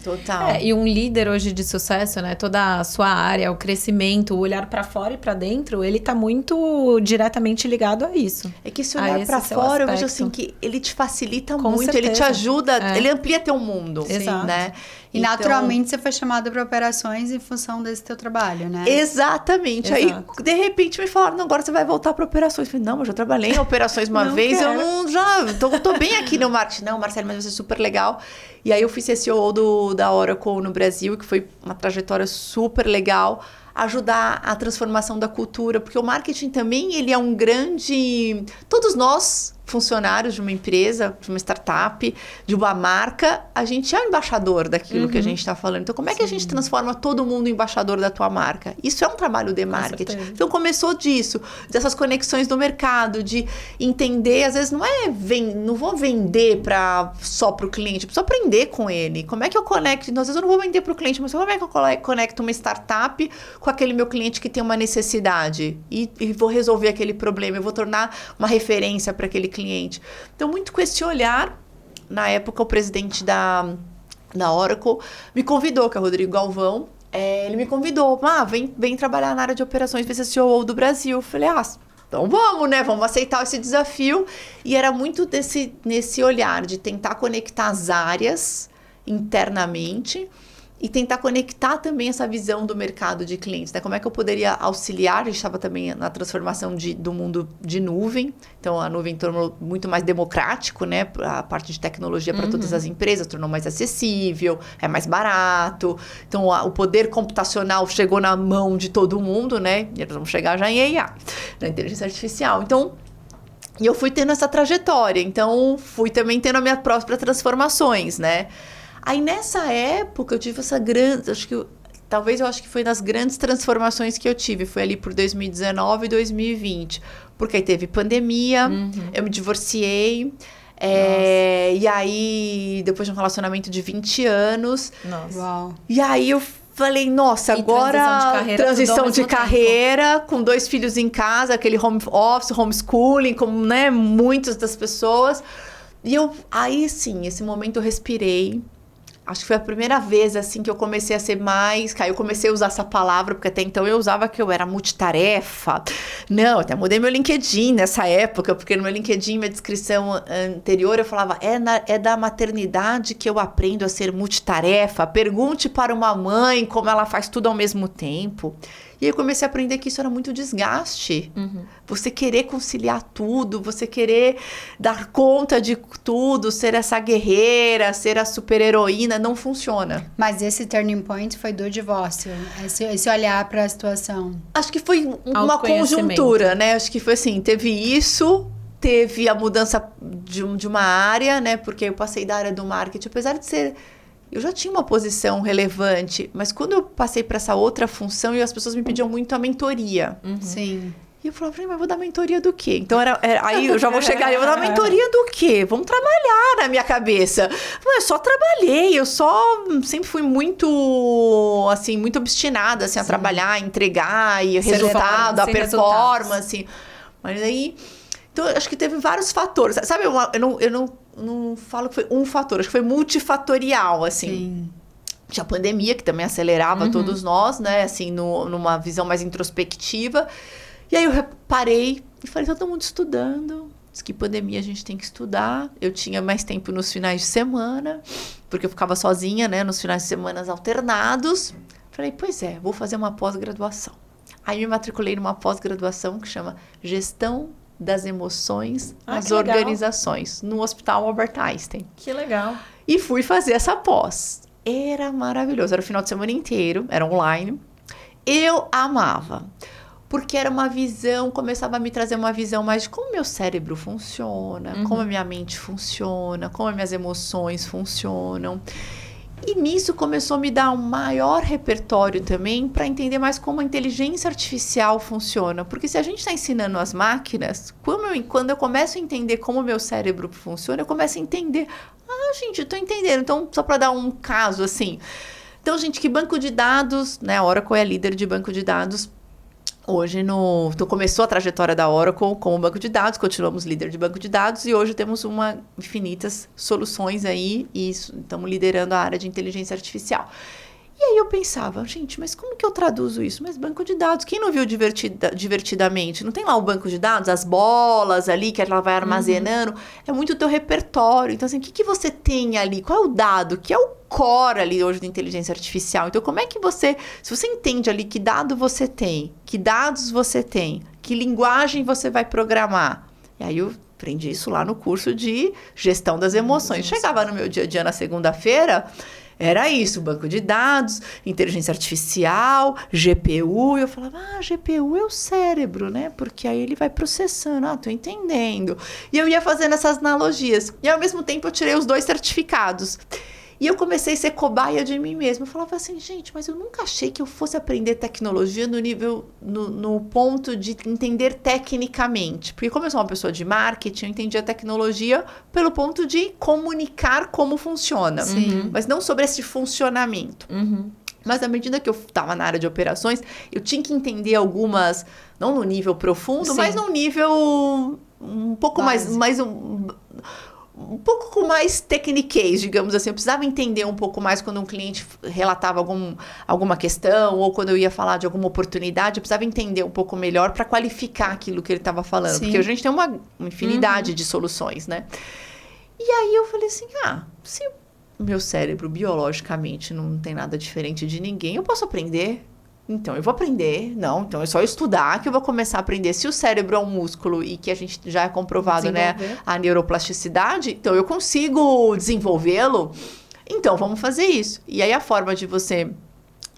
Total.
E um líder hoje de sucesso, né? Toda a sua área, o crescimento, o olhar para fora e para dentro, ele tá muito diretamente ligado a isso.
É que esse olhar para fora, eu vejo assim que ele te facilita
Com
muito,
certeza.
ele te ajuda, ele amplia teu mundo,
Exato.
né?
E
então,
naturalmente você foi chamada para operações em função desse teu trabalho, né?
Exatamente. Aí, de repente, me falaram, não, agora você vai voltar para operações. Eu falei, não, mas eu já trabalhei em operações uma vez, quero. Eu tô bem aqui no marketing. Não, Marcelo, mas vai ser super legal. E aí eu fui ser CEO da Oracle no Brasil, que foi uma trajetória super legal, ajudar a transformação da cultura, porque o marketing também, ele é um grande... Todos nós, funcionários de uma empresa, de uma startup, de uma marca, a gente é o embaixador daquilo que a gente está falando. Então, como é que a gente transforma todo mundo em embaixador da tua marca? Isso é um trabalho de marketing. Então, começou disso, dessas conexões do mercado, de entender, às vezes não vou vender só para o cliente, preciso aprender com ele. Como é que eu conecto? Então, às vezes eu não vou vender para o cliente, mas como é que eu conecto uma startup com aquele meu cliente que tem uma necessidade e vou resolver aquele problema, eu vou tornar uma referência para aquele cliente. Então, muito com esse olhar, na época, o presidente da Oracle me convidou, que é o Rodrigo Galvão, ele me convidou, vem trabalhar na área de operações, vem ser CEO do Brasil. Eu falei, então vamos, né? Vamos aceitar esse desafio. E era muito nesse olhar de tentar conectar as áreas internamente e tentar conectar também essa visão do mercado de clientes, né? Como é que eu poderia auxiliar? A gente estava também na transformação do mundo de nuvem. Então, a nuvem tornou muito mais democrático, né? A parte de tecnologia para todas as empresas tornou mais acessível, é mais barato. Então, o poder computacional chegou na mão de todo mundo, né? E nós vamos chegar já em AI, na inteligência artificial. Então, e eu fui tendo essa trajetória. Então, fui também tendo as minhas próprias transformações, né? Aí, nessa época, eu tive essa grande... Talvez eu acho que foi das grandes transformações que eu tive. Foi ali por 2019 e 2020. Porque aí teve pandemia, eu me divorciei. E aí, depois de um relacionamento de 20 anos...
Nossa. Uau.
E aí, eu falei, nossa, agora... Transição de carreira, com 2 filhos em casa, aquele home office, homeschooling, como, né, muitas das pessoas. E aí, sim, esse momento eu respirei. acho que foi a primeira vez, assim, que eu comecei a ser mais... Cara, eu comecei a usar essa palavra, porque até então eu usava que eu era multitarefa. Não, eu até mudei meu LinkedIn nessa época, porque no meu LinkedIn, minha descrição anterior, eu falava, é da maternidade que eu aprendo a ser multitarefa. Pergunte para uma mãe como ela faz tudo ao mesmo tempo. E eu comecei a aprender que isso era muito desgaste. Você querer conciliar tudo, você querer dar conta de tudo, ser essa guerreira, ser a super-heroína, não funciona.
Mas esse turning point foi do divórcio, esse olhar para a situação.
Acho que foi uma conjuntura, né? Acho que foi assim, teve isso, teve a mudança de uma área, né? Porque eu passei da área do marketing, apesar de ser... Eu já tinha uma posição relevante, mas quando eu passei para essa outra função, as pessoas me pediam muito a mentoria.
Sim.
E eu falava, mas vou dar mentoria do quê? Então, aí eu já vou chegar, eu vou dar mentoria do quê? Vamos trabalhar na minha cabeça. Eu só trabalhei, eu sempre fui muito, assim, muito obstinada, assim, a trabalhar, a entregar, e o resultado, a performance. Mas aí... Então, acho que teve vários fatores. Sabe, eu não falo que foi um fator, acho que foi multifatorial, assim.
Sim.
Tinha a pandemia, que também acelerava todos nós, né? Assim, numa visão mais introspectiva. E aí eu reparei e falei, todo mundo estudando. Diz que pandemia a gente tem que estudar. Eu tinha mais tempo nos finais de semana, porque eu ficava sozinha, né? Nos finais de semana alternados. Falei, pois é, vou fazer uma pós-graduação. Aí me matriculei numa pós-graduação que chama Gestão das Emoções nas Organizações, no Hospital Albert Einstein.
Que legal.
E fui fazer essa pós. Era maravilhoso, era o final de semana inteiro, era online. Eu amava, porque era uma visão, começava a me trazer uma visão mais de como meu cérebro funciona, como a minha mente funciona, como as minhas emoções funcionam. E nisso começou a me dar um maior repertório também para entender mais como a inteligência artificial funciona. Porque se a gente está ensinando as máquinas, quando eu começo a entender como o meu cérebro funciona, eu começo a entender. Ah, gente, eu estou entendendo. Então, só para dar um caso assim. Então, gente, que banco de dados, né? A Oracle é líder de banco de dados. Hoje, então começou a trajetória da Oracle como banco de dados, continuamos líder de banco de dados e hoje temos infinitas soluções aí e estamos liderando a área de inteligência artificial. E aí eu pensava, gente, mas como que eu traduzo isso? Mas banco de dados, quem não viu divertidamente? Não tem lá o banco de dados, as bolas ali que ela vai armazenando? É muito o teu repertório. Então, assim, o que você tem ali? Qual é o dado? Que é o core ali hoje da inteligência artificial. Então, como é que se você entende ali que dado você tem, que dados você tem, que linguagem você vai programar? E aí eu aprendi isso lá no curso de gestão das emoções. Chegava no meu dia a dia na segunda-feira, era isso, banco de dados, inteligência artificial, GPU. E eu falava, GPU é o cérebro, né? Porque aí ele vai processando. Tô entendendo. E eu ia fazendo essas analogias. E ao mesmo tempo eu tirei os 2 certificados. E eu comecei a ser cobaia de mim mesma. Eu falava assim, gente, mas eu nunca achei que eu fosse aprender tecnologia no ponto de entender tecnicamente. Porque como eu sou uma pessoa de marketing, eu entendia tecnologia pelo ponto de comunicar como funciona.
Sim.
Mas não sobre esse funcionamento. Mas à medida que eu estava na área de operações, eu tinha que entender algumas, não no nível profundo, mas num nível um pouco mais um pouco com mais tecniquez, digamos assim. Eu precisava entender um pouco mais quando um cliente relatava alguma questão ou quando eu ia falar de alguma oportunidade, eu precisava entender um pouco melhor para qualificar aquilo que ele estava falando. Porque a gente tem uma infinidade de soluções, né? E aí eu falei assim, se o meu cérebro biologicamente não tem nada diferente de ninguém, eu posso aprender. Então, eu vou aprender. Não, então é só estudar que eu vou começar a aprender. Se o cérebro é um músculo e que a gente já é comprovado, né, a neuroplasticidade, então eu consigo desenvolvê-lo. Então, vamos fazer isso. E aí, a forma de você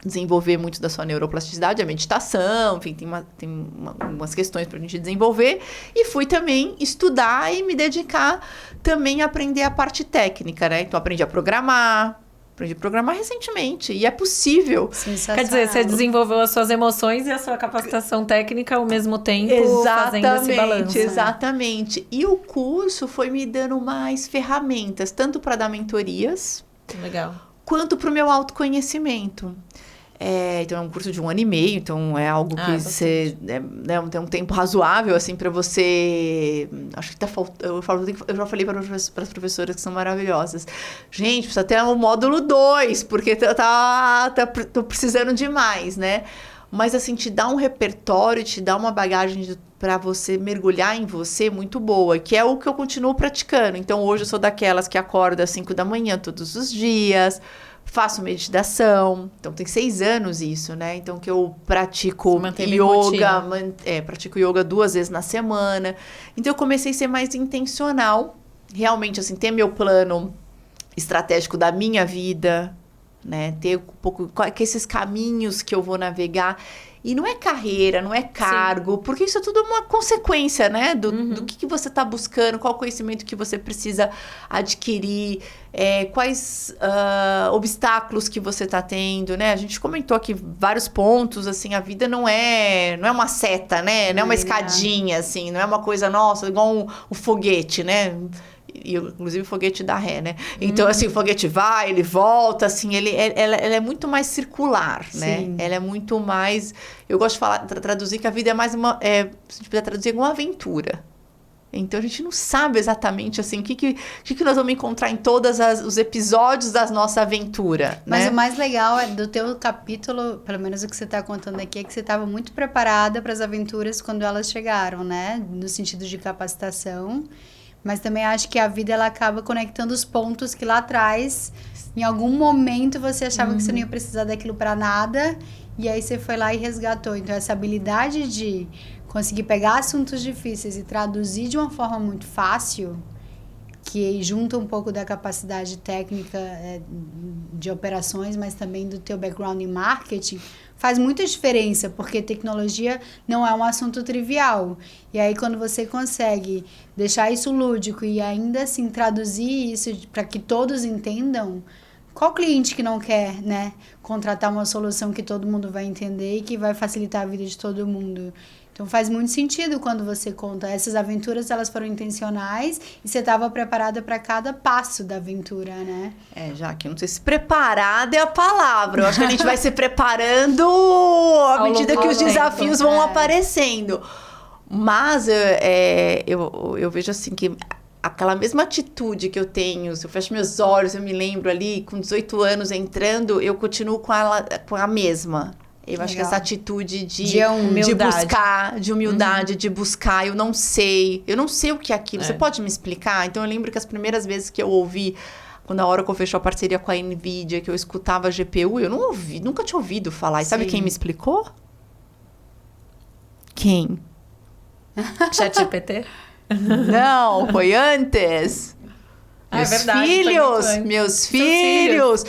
desenvolver muito da sua neuroplasticidade é a meditação, enfim, tem umas questões para a gente desenvolver. E fui também estudar e me dedicar também a aprender a parte técnica, né? Então, aprendi a programar recentemente. E é possível.
Quer dizer, você desenvolveu as suas emoções e a sua capacitação técnica ao mesmo tempo, fazendo esse balanço.
Exatamente. E o curso foi me dando mais ferramentas, tanto para dar mentorias,
legal,
quanto para o meu autoconhecimento. Então, é um curso de 1 ano e meio, então é algo que você... tem um tempo razoável, assim, para você... Acho que tá faltando... Eu já falei para as professoras que são maravilhosas. Gente, precisa ter o módulo 2, porque tô precisando demais, né? Mas, assim, te dá um repertório, te dá uma bagagem para você mergulhar em você muito boa, que é o que eu continuo praticando. Então, hoje eu sou daquelas que acorda às 5 da manhã todos os dias, faço meditação. Então, tem 6 anos isso, né? Então, que eu pratico yoga, pratico yoga 2 vezes na semana. Então, eu comecei a ser mais intencional, realmente, assim, ter meu plano estratégico da minha vida, né? Ter um pouco que esses caminhos que eu vou navegar. E não é carreira, não é cargo, porque isso é tudo uma consequência, né? Do que você está buscando, qual conhecimento que você precisa adquirir, quais obstáculos que você está tendo, né? A gente comentou aqui vários pontos, assim, a vida não é uma seta, né? Não é uma escadinha, assim, não é uma coisa, nossa, igual um foguete, né? E, inclusive o foguete dá ré, né? Então, assim, o foguete vai, ele volta, assim, ela é muito mais circular, né?
Sim.
Ela é muito mais... Eu gosto de falar, traduzir que a vida é mais uma... se a gente puder traduzir, uma aventura. Então, a gente não sabe exatamente, assim, o que nós vamos encontrar em todos os episódios da nossa aventura,
Mas
né?
o mais legal do teu capítulo, pelo menos o que você está contando aqui, é que você estava muito preparada para as aventuras quando elas chegaram, né? No sentido de capacitação. Mas também acho que a vida, ela acaba conectando os pontos que lá atrás, em algum momento, você achava que você não ia precisar daquilo para nada, e aí você foi lá e resgatou. Então, essa habilidade de conseguir pegar assuntos difíceis e traduzir de uma forma muito fácil, que junta um pouco da capacidade técnica de operações, mas também do teu background em marketing, faz muita diferença, porque tecnologia não é um assunto trivial. E aí, quando você consegue deixar isso lúdico e ainda assim traduzir isso para que todos entendam, qual cliente que não quer, né, contratar uma solução que todo mundo vai entender e que vai facilitar a vida de todo mundo? Então, faz muito sentido quando você conta. Essas aventuras, elas foram intencionais e você estava preparada para cada passo da aventura, né?
Jaque, não sei se preparada é a palavra. Eu acho que a gente vai se preparando à medida que os desafios vão aparecendo. Mas eu vejo assim que aquela mesma atitude que eu tenho, se eu fecho meus olhos, eu me lembro ali, com 18 anos entrando, eu continuo com a mesma. Eu acho que essa atitude de buscar, de humildade, de buscar, eu não sei o que é aquilo. Você pode me explicar? Então, eu lembro que as primeiras vezes que eu ouvi, quando a Oracle fechou a parceria com a NVIDIA, que eu escutava a GPU, eu não ouvi, nunca tinha ouvido falar. E sabe quem me explicou? Quem?
ChatGPT?
Não, foi antes. Meus filhos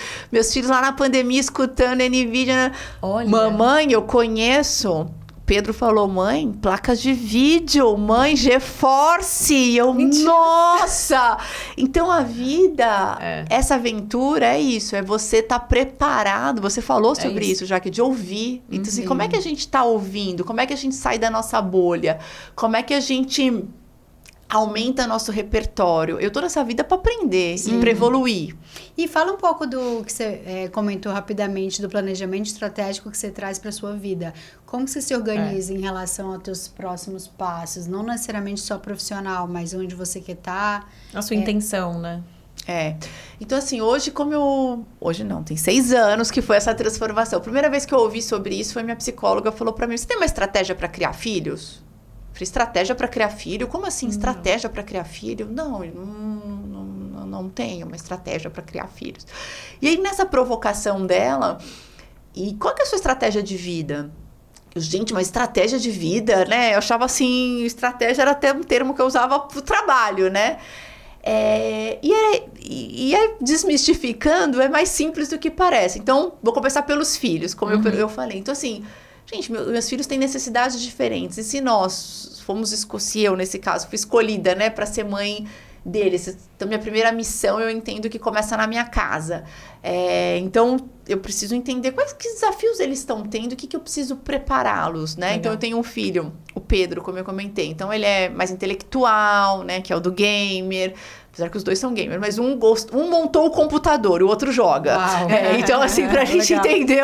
lá na pandemia escutando NVIDIA.
Olha.
Mamãe, eu conheço. Pedro falou, mãe, placas de vídeo, mãe, GeForce. Nossa! Então, a vida, essa aventura é isso, é você estar preparado. Você falou sobre isso, Jaque, de ouvir. Então, assim, como é que a gente está ouvindo? Como é que a gente sai da nossa bolha? Como é que a gente aumenta nosso repertório? Eu tô nessa vida para aprender e para evoluir.
E fala um pouco do que você comentou rapidamente, do planejamento estratégico que você traz para sua vida. Como você se organiza em relação aos teus próximos passos? Não necessariamente só profissional, mas onde você quer estar.
A sua intenção, né?
Então, assim, hoje não, tem 6 anos que foi essa transformação. A primeira vez que eu ouvi sobre isso foi minha psicóloga falou para mim, você tem uma estratégia para criar filhos? Falei, estratégia para criar filho? Como assim, estratégia para criar filho? Não tenho uma estratégia para criar filhos. E aí, nessa provocação dela, e qual que é a sua estratégia de vida? Gente, uma estratégia de vida, né? Eu achava assim, estratégia era até um termo que eu usava pro trabalho, né? E aí, desmistificando, é mais simples do que parece. Então, vou começar pelos filhos, como eu falei. Então, assim, gente, meus filhos têm necessidades diferentes. E se nós fomos eu, nesse caso, fui escolhida, né, para ser mãe deles. Então, minha primeira missão, eu entendo que começa na minha casa. Então, eu preciso entender que desafios eles estão tendo, o que eu preciso prepará-los, né? Legal. Então, eu tenho um filho, o Pedro, como eu comentei. Então, ele é mais intelectual, né, que é o do gamer. Apesar que os dois são gamers, mas um montou o computador, o outro joga. Então, assim, pra gente entender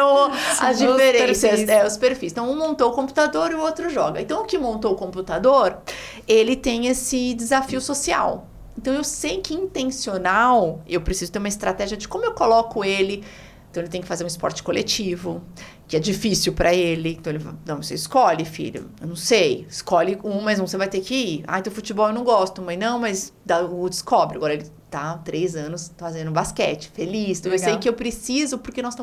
as diferenças, os perfis. Então, um montou o computador e o outro joga. Então, o que montou o computador, ele tem esse desafio social. Então, eu sei que intencional, eu preciso ter uma estratégia de como eu coloco ele. Então, ele tem que fazer um esporte coletivo, que é difícil para ele. Então, ele fala, não, você escolhe, filho. Eu não sei. Escolhe um, mas um você vai ter que ir. Ah, então futebol eu não gosto. Mãe, não, mas descobre. Agora ele tá há 3 anos fazendo basquete, feliz. Então, eu sei que eu preciso, porque nós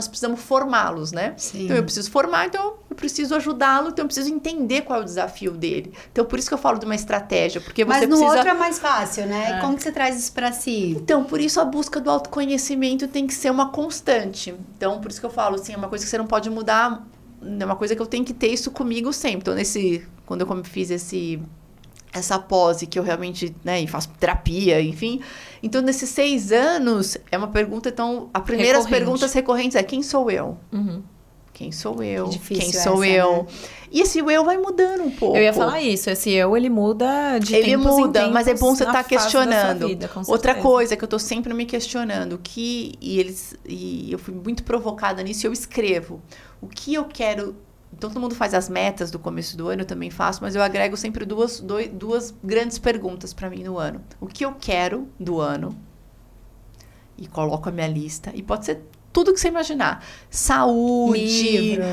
precisamos formá-los, né?
Sim.
Então, eu preciso formar, então eu preciso ajudá-lo, então eu preciso entender qual é o desafio dele. Então, por isso que eu falo de uma estratégia, porque você
Mas no
precisa...
outro é mais fácil, né? Como que você traz isso pra si?
Então, por isso a busca do autoconhecimento tem que ser uma constante. Então, por isso que eu falo, assim, é uma coisa que você não pode mudar, é uma coisa que eu tenho que ter isso comigo sempre. Então, quando eu fiz essa pose que eu realmente, né, faço terapia, enfim. Então, nesses 6 anos, é uma pergunta, então, as primeiras perguntas recorrentes é: quem sou eu? Quem sou eu? Quem sou eu? Né? E esse eu vai mudando um pouco.
Eu ia falar isso, esse eu, ele muda de tempos em tempos,
mas é bom você estar questionando.
Vida,
outra coisa que eu tô sempre me questionando, e eu fui muito provocada nisso, eu escrevo. O que eu quero... Então, todo mundo faz as metas do começo do ano, eu também faço, mas eu agrego sempre duas grandes perguntas para mim no ano. O que eu quero do ano? E coloco a minha lista. E pode ser tudo que você imaginar. Saúde.
Livro.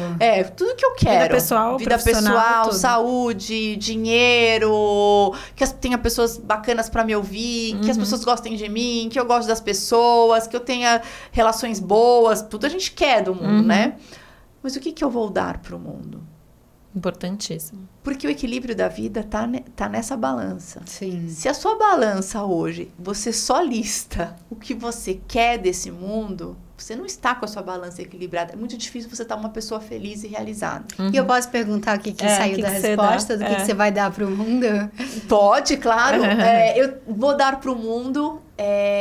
Tudo que eu quero.
Vida pessoal,
saúde, dinheiro, que tenha pessoas bacanas para me ouvir, que as pessoas gostem de mim, que eu goste das pessoas, que eu tenha relações boas. Tudo a gente quer do mundo, né? Mas o que eu vou dar para o mundo?
Importantíssimo.
Porque o equilíbrio da vida tá nessa balança.
Sim.
Se a sua balança hoje, você só lista o que você quer desse mundo, você não está com a sua balança equilibrada. É muito difícil você estar uma pessoa feliz e realizada.
E eu posso perguntar o que saiu da resposta, do que você vai dar para o mundo?
Pode, claro. Eu vou dar para o mundo...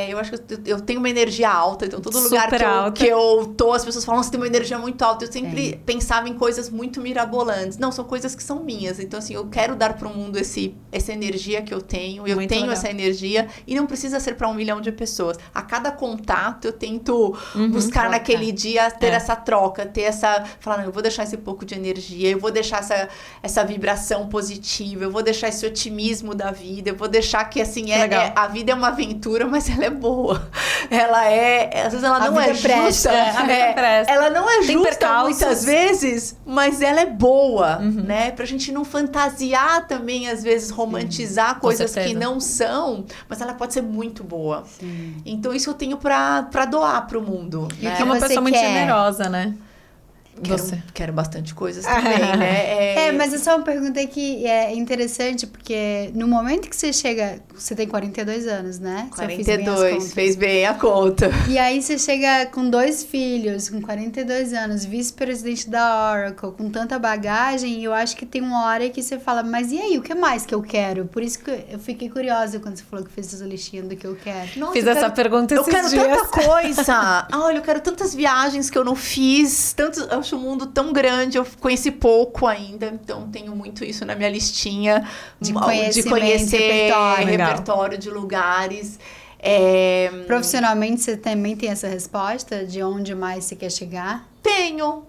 eu acho que eu tenho uma energia alta, então todo lugar que eu tô, as pessoas falam, você tem uma energia muito alta. Eu sempre pensava em coisas muito mirabolantes. Não, são coisas que são minhas. Então, assim, eu quero dar pro mundo essa energia que eu tenho. Eu tenho essa energia e não precisa ser para 1 milhão de pessoas. A cada contato, eu tento buscar naquele dia ter essa troca, ter essa... Falar, não, eu vou deixar esse pouco de energia, eu vou deixar essa vibração positiva, eu vou deixar esse otimismo da vida, eu vou deixar que, assim, a vida é uma aventura, mas ela é boa. Às vezes ela não é justa. Ela não é justa muitas vezes, mas ela é boa, né? Pra gente não fantasiar também, às vezes, romantizar coisas que não são, mas ela pode ser muito boa. Sim. Então, isso eu tenho pra doar pro mundo.
E que é uma pessoa muito generosa, né?
Quero bastante coisas também, né?
Mas é só uma pergunta que é interessante, porque no momento que você chega... Você tem 42 anos, né?
42, fez bem a conta.
E aí você chega com 2 filhos, com 42 anos, vice-presidente da Oracle, com tanta bagagem, e eu acho que tem uma hora que você fala, mas e aí, o que mais que eu quero? Por isso que eu fiquei curiosa quando você falou que fez essa listinha do que eu quero.
Nossa, fiz essa pergunta esses dias.
Eu quero tanta coisa. Olha, eu quero tantas viagens que eu não fiz, eu acho o mundo tão grande, eu conheci pouco ainda, então tenho muito isso na minha listinha de conhecer repertório de lugares.
Profissionalmente, você também tem essa resposta de onde mais você quer chegar?
Tenho.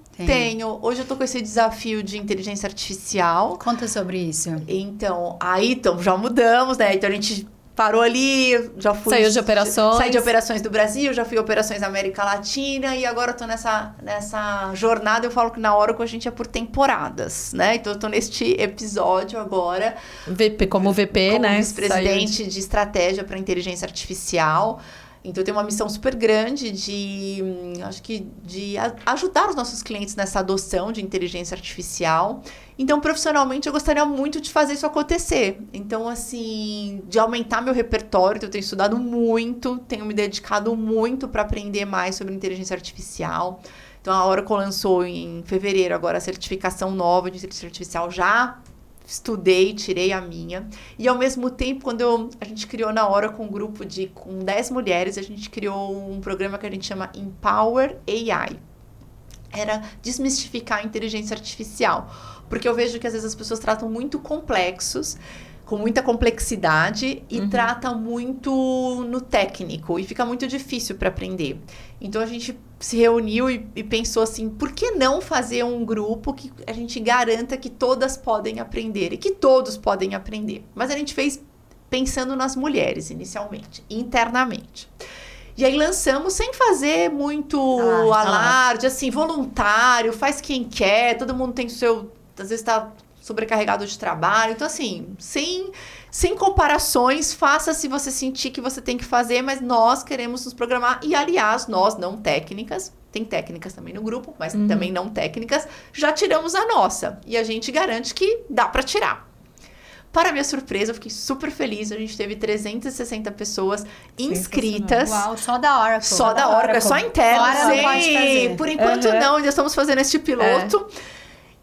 Hoje eu tô com esse desafio de inteligência artificial.
Conta sobre isso.
Então, já mudamos, né? Então a gente parou ali, já fui...
Saiu de operações.
Saí de operações do Brasil, já fui operações da América Latina e agora eu tô nessa jornada. Eu falo que na Oracle a gente é por temporadas, né? Então eu tô neste episódio agora.
Como VP, né?
Vice-presidente de estratégia para inteligência artificial. Então, eu tenho uma missão super grande de ajudar os nossos clientes nessa adoção de inteligência artificial. Então, profissionalmente, eu gostaria muito de fazer isso acontecer. Então, assim, de aumentar meu repertório. Então, eu tenho estudado muito, tenho me dedicado muito para aprender mais sobre inteligência artificial. Então, a Oracle lançou em fevereiro agora a certificação nova de inteligência artificial. Já estudei, tirei a minha. E, ao mesmo tempo, quando a gente criou na Oracle um grupo com 10 mulheres, a gente criou um programa que a gente chama Empower AI. Era desmistificar a inteligência artificial. Porque eu vejo que, às vezes, as pessoas tratam muito complexos, com muita complexidade e trata muito no técnico e fica muito difícil para aprender. Então a gente se reuniu e pensou assim, por que não fazer um grupo que a gente garanta que todas podem aprender e que todos podem aprender? Mas a gente fez pensando nas mulheres inicialmente, internamente. E aí lançamos sem fazer muito alarde, assim, voluntário, faz quem quer, todo mundo tem o seu, às vezes está sobrecarregado de trabalho. Então, assim, sem comparações, faça se você sentir que você tem que fazer, mas nós queremos nos programar. E, aliás, nós, não técnicas, tem técnicas também no grupo, mas também não técnicas, já tiramos a nossa. E a gente garante que dá para tirar. Para minha surpresa, eu fiquei super feliz. A gente teve 360 pessoas inscritas.
Uau, só da Oracle.
Só da Oracle, só interno. Por enquanto não, ainda estamos fazendo este piloto.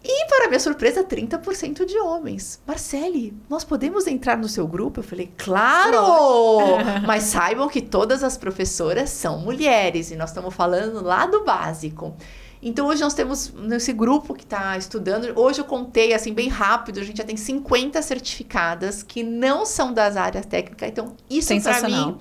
E, para minha surpresa, 30% de homens. Marcele, nós podemos entrar no seu grupo? Eu falei, claro! Mas saibam que todas as professoras são mulheres. E nós estamos falando lá do básico. Então, hoje nós temos nesse grupo que está estudando. Hoje eu contei, assim, bem rápido. A gente já tem 50 certificadas que não são das áreas técnicas. Então, isso para mim...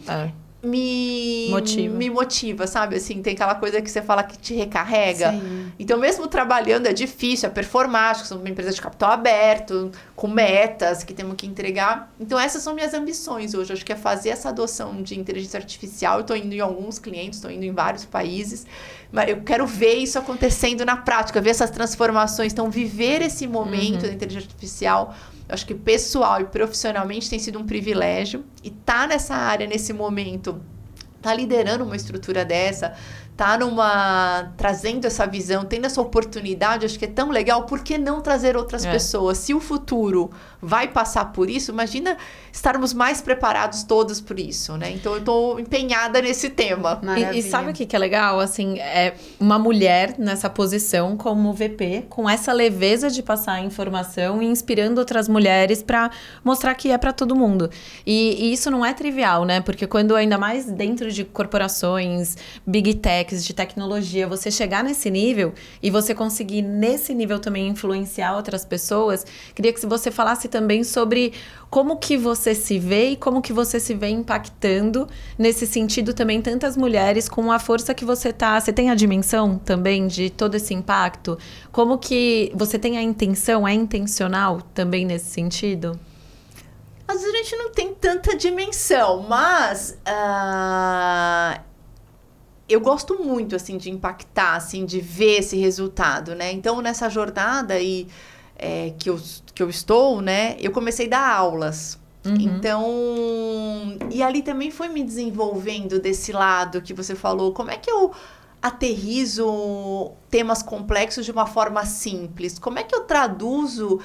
me motiva, sabe? Assim, tem aquela coisa que você fala que te recarrega.
Sim.
Então, mesmo trabalhando, é difícil, é performático, somos uma empresa de capital aberto, com metas que temos que entregar. Então, essas são minhas ambições hoje. Acho que é fazer essa adoção de inteligência artificial. Eu estou indo em alguns clientes, estou indo em vários países, mas eu quero ver isso acontecendo na prática, ver essas transformações. Então, viver esse momento da inteligência artificial... Eu acho que pessoal e profissionalmente tem sido um privilégio. E tá nessa área, nesse momento, tá liderando uma estrutura dessa, tá trazendo essa visão, tendo essa oportunidade, acho que é tão legal. Por que não trazer outras pessoas? Se o futuro vai passar por isso, imagina estarmos mais preparados todos por isso, né? Então, eu tô empenhada nesse tema.
E sabe o que é legal? Assim, é uma mulher nessa posição como VP, com essa leveza de passar a informação e inspirando outras mulheres para mostrar que é para todo mundo. E isso não é trivial, né? Porque quando, ainda mais dentro de corporações, big techs, de tecnologia, você chegar nesse nível e você conseguir nesse nível também influenciar outras pessoas, queria que você falasse também sobre como que você se vê e como que você se vê impactando nesse sentido também tantas mulheres com a força que você tá. Você tem a dimensão também de todo esse impacto? Como que você tem a intenção, é intencional também nesse sentido?
Às vezes a gente não tem tanta dimensão, mas eu gosto muito, assim, de impactar, assim, de ver esse resultado, né? Então, nessa jornada aí, que eu estou, né? Eu comecei a dar aulas. Então, e ali também foi me desenvolvendo desse lado que você falou. Como é que eu aterrizo temas complexos de uma forma simples? Como é que eu traduzo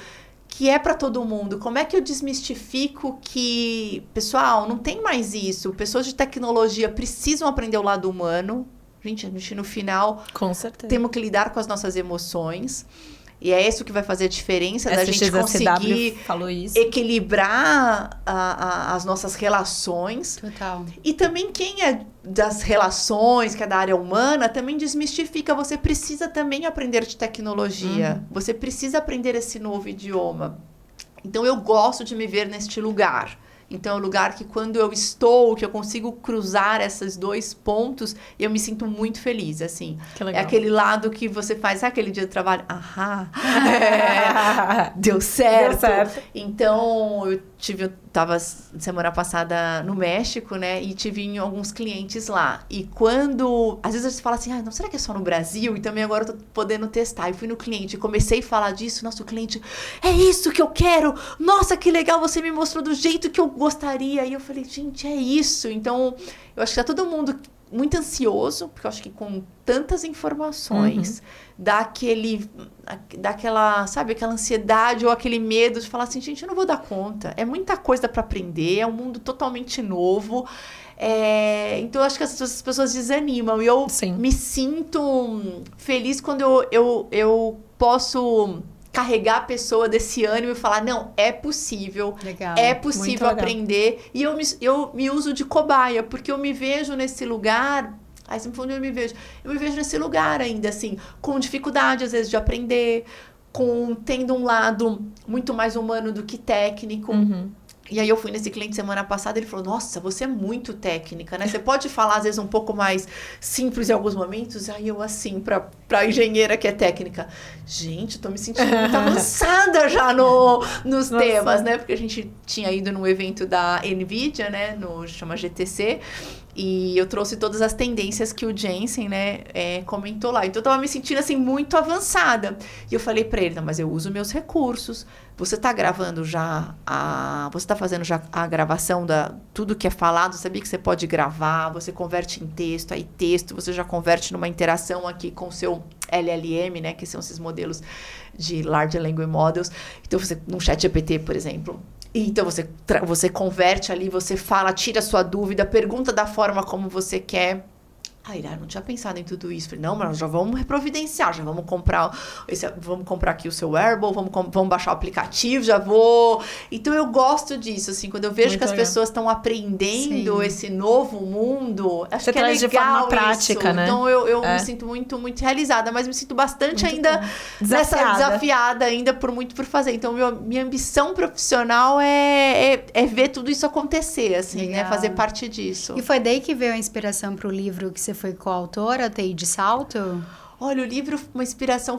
que é para todo mundo? Como é que eu desmistifico que, pessoal, não tem mais isso. Pessoas de tecnologia precisam aprender o lado humano. Gente, no final,
com certeza,
temos que lidar com as nossas emoções. E é isso que vai fazer a diferença da gente conseguir equilibrar as nossas relações.
Total.
E também quem é das relações, que é da área humana, também desmistifica. Você precisa também aprender de tecnologia. Você precisa aprender esse novo idioma. Então, eu gosto de me ver neste lugar. Então, é um lugar que quando eu estou, que eu consigo cruzar esses dois pontos, eu me sinto muito feliz, assim.
Que legal.
É aquele lado que você faz, aquele dia de trabalho, deu certo.
Deu certo.
Então, eu estava semana passada no México, né? E tive alguns clientes lá. E quando... Às vezes a gente fala assim, não, será que é só no Brasil? E também agora eu tô podendo testar. E fui no cliente, comecei a falar disso. Nossa, o cliente, é isso que eu quero! Nossa, que legal, você me mostrou do jeito que eu gostaria. E eu falei, gente, é isso. Então, eu acho que tá todo mundo muito ansioso, porque eu acho que com tantas informações, dá aquela, sabe, aquela ansiedade ou aquele medo de falar assim, gente, eu não vou dar conta. É muita coisa para aprender, é um mundo totalmente novo. Então, eu acho que as pessoas desanimam. E eu me sinto feliz quando eu posso carregar a pessoa desse ânimo e falar, não, é possível.
Legal.
É possível aprender. E eu me uso de cobaia, porque eu me vejo nesse lugar... Aí você me falou, eu me vejo nesse lugar ainda, assim, com dificuldade, às vezes, de aprender, tendo um lado muito mais humano do que técnico. E aí eu fui nesse cliente semana passada, ele falou, nossa, você é muito técnica, né? Você pode falar, às vezes, um pouco mais simples em alguns momentos? Aí eu, assim, pra engenheira que é técnica, gente, eu tô me sentindo muito avançada já nos temas, né? Porque a gente tinha ido num evento da NVIDIA, né? Chama GTC, e eu trouxe todas as tendências que o Jensen, né, comentou lá. Então, eu tava me sentindo, assim, muito avançada. E eu falei pra ele, não, mas eu uso meus recursos. Você tá gravando já você tá fazendo já a gravação tudo que é falado, sabia que você pode gravar, você converte em texto, aí texto, você já converte numa interação aqui com o seu LLM, né, que são esses modelos de Large Language Models. Então, num ChatGPT, por exemplo. Então, você converte ali, você fala, tira a sua dúvida, pergunta da forma como você quer. Aí, não tinha pensado em tudo isso. Falei, não, mas já vamos reprovidenciar, já vamos comprar aqui o seu wearable, vamos baixar o aplicativo, já vou... Então, eu gosto disso, assim, quando eu vejo muito que as pessoas estão aprendendo esse novo mundo, acho que é legal
de forma prática, né?
Então, eu me sinto muito, muito realizada, mas me sinto bastante muito ainda desafiada ainda por fazer. Então, minha ambição profissional é ver tudo isso acontecer, assim, legal, né? Fazer parte disso.
E foi daí que veio a inspiração para o livro que você foi coautora, TI de Salto?
Olha, o livro, uma inspiração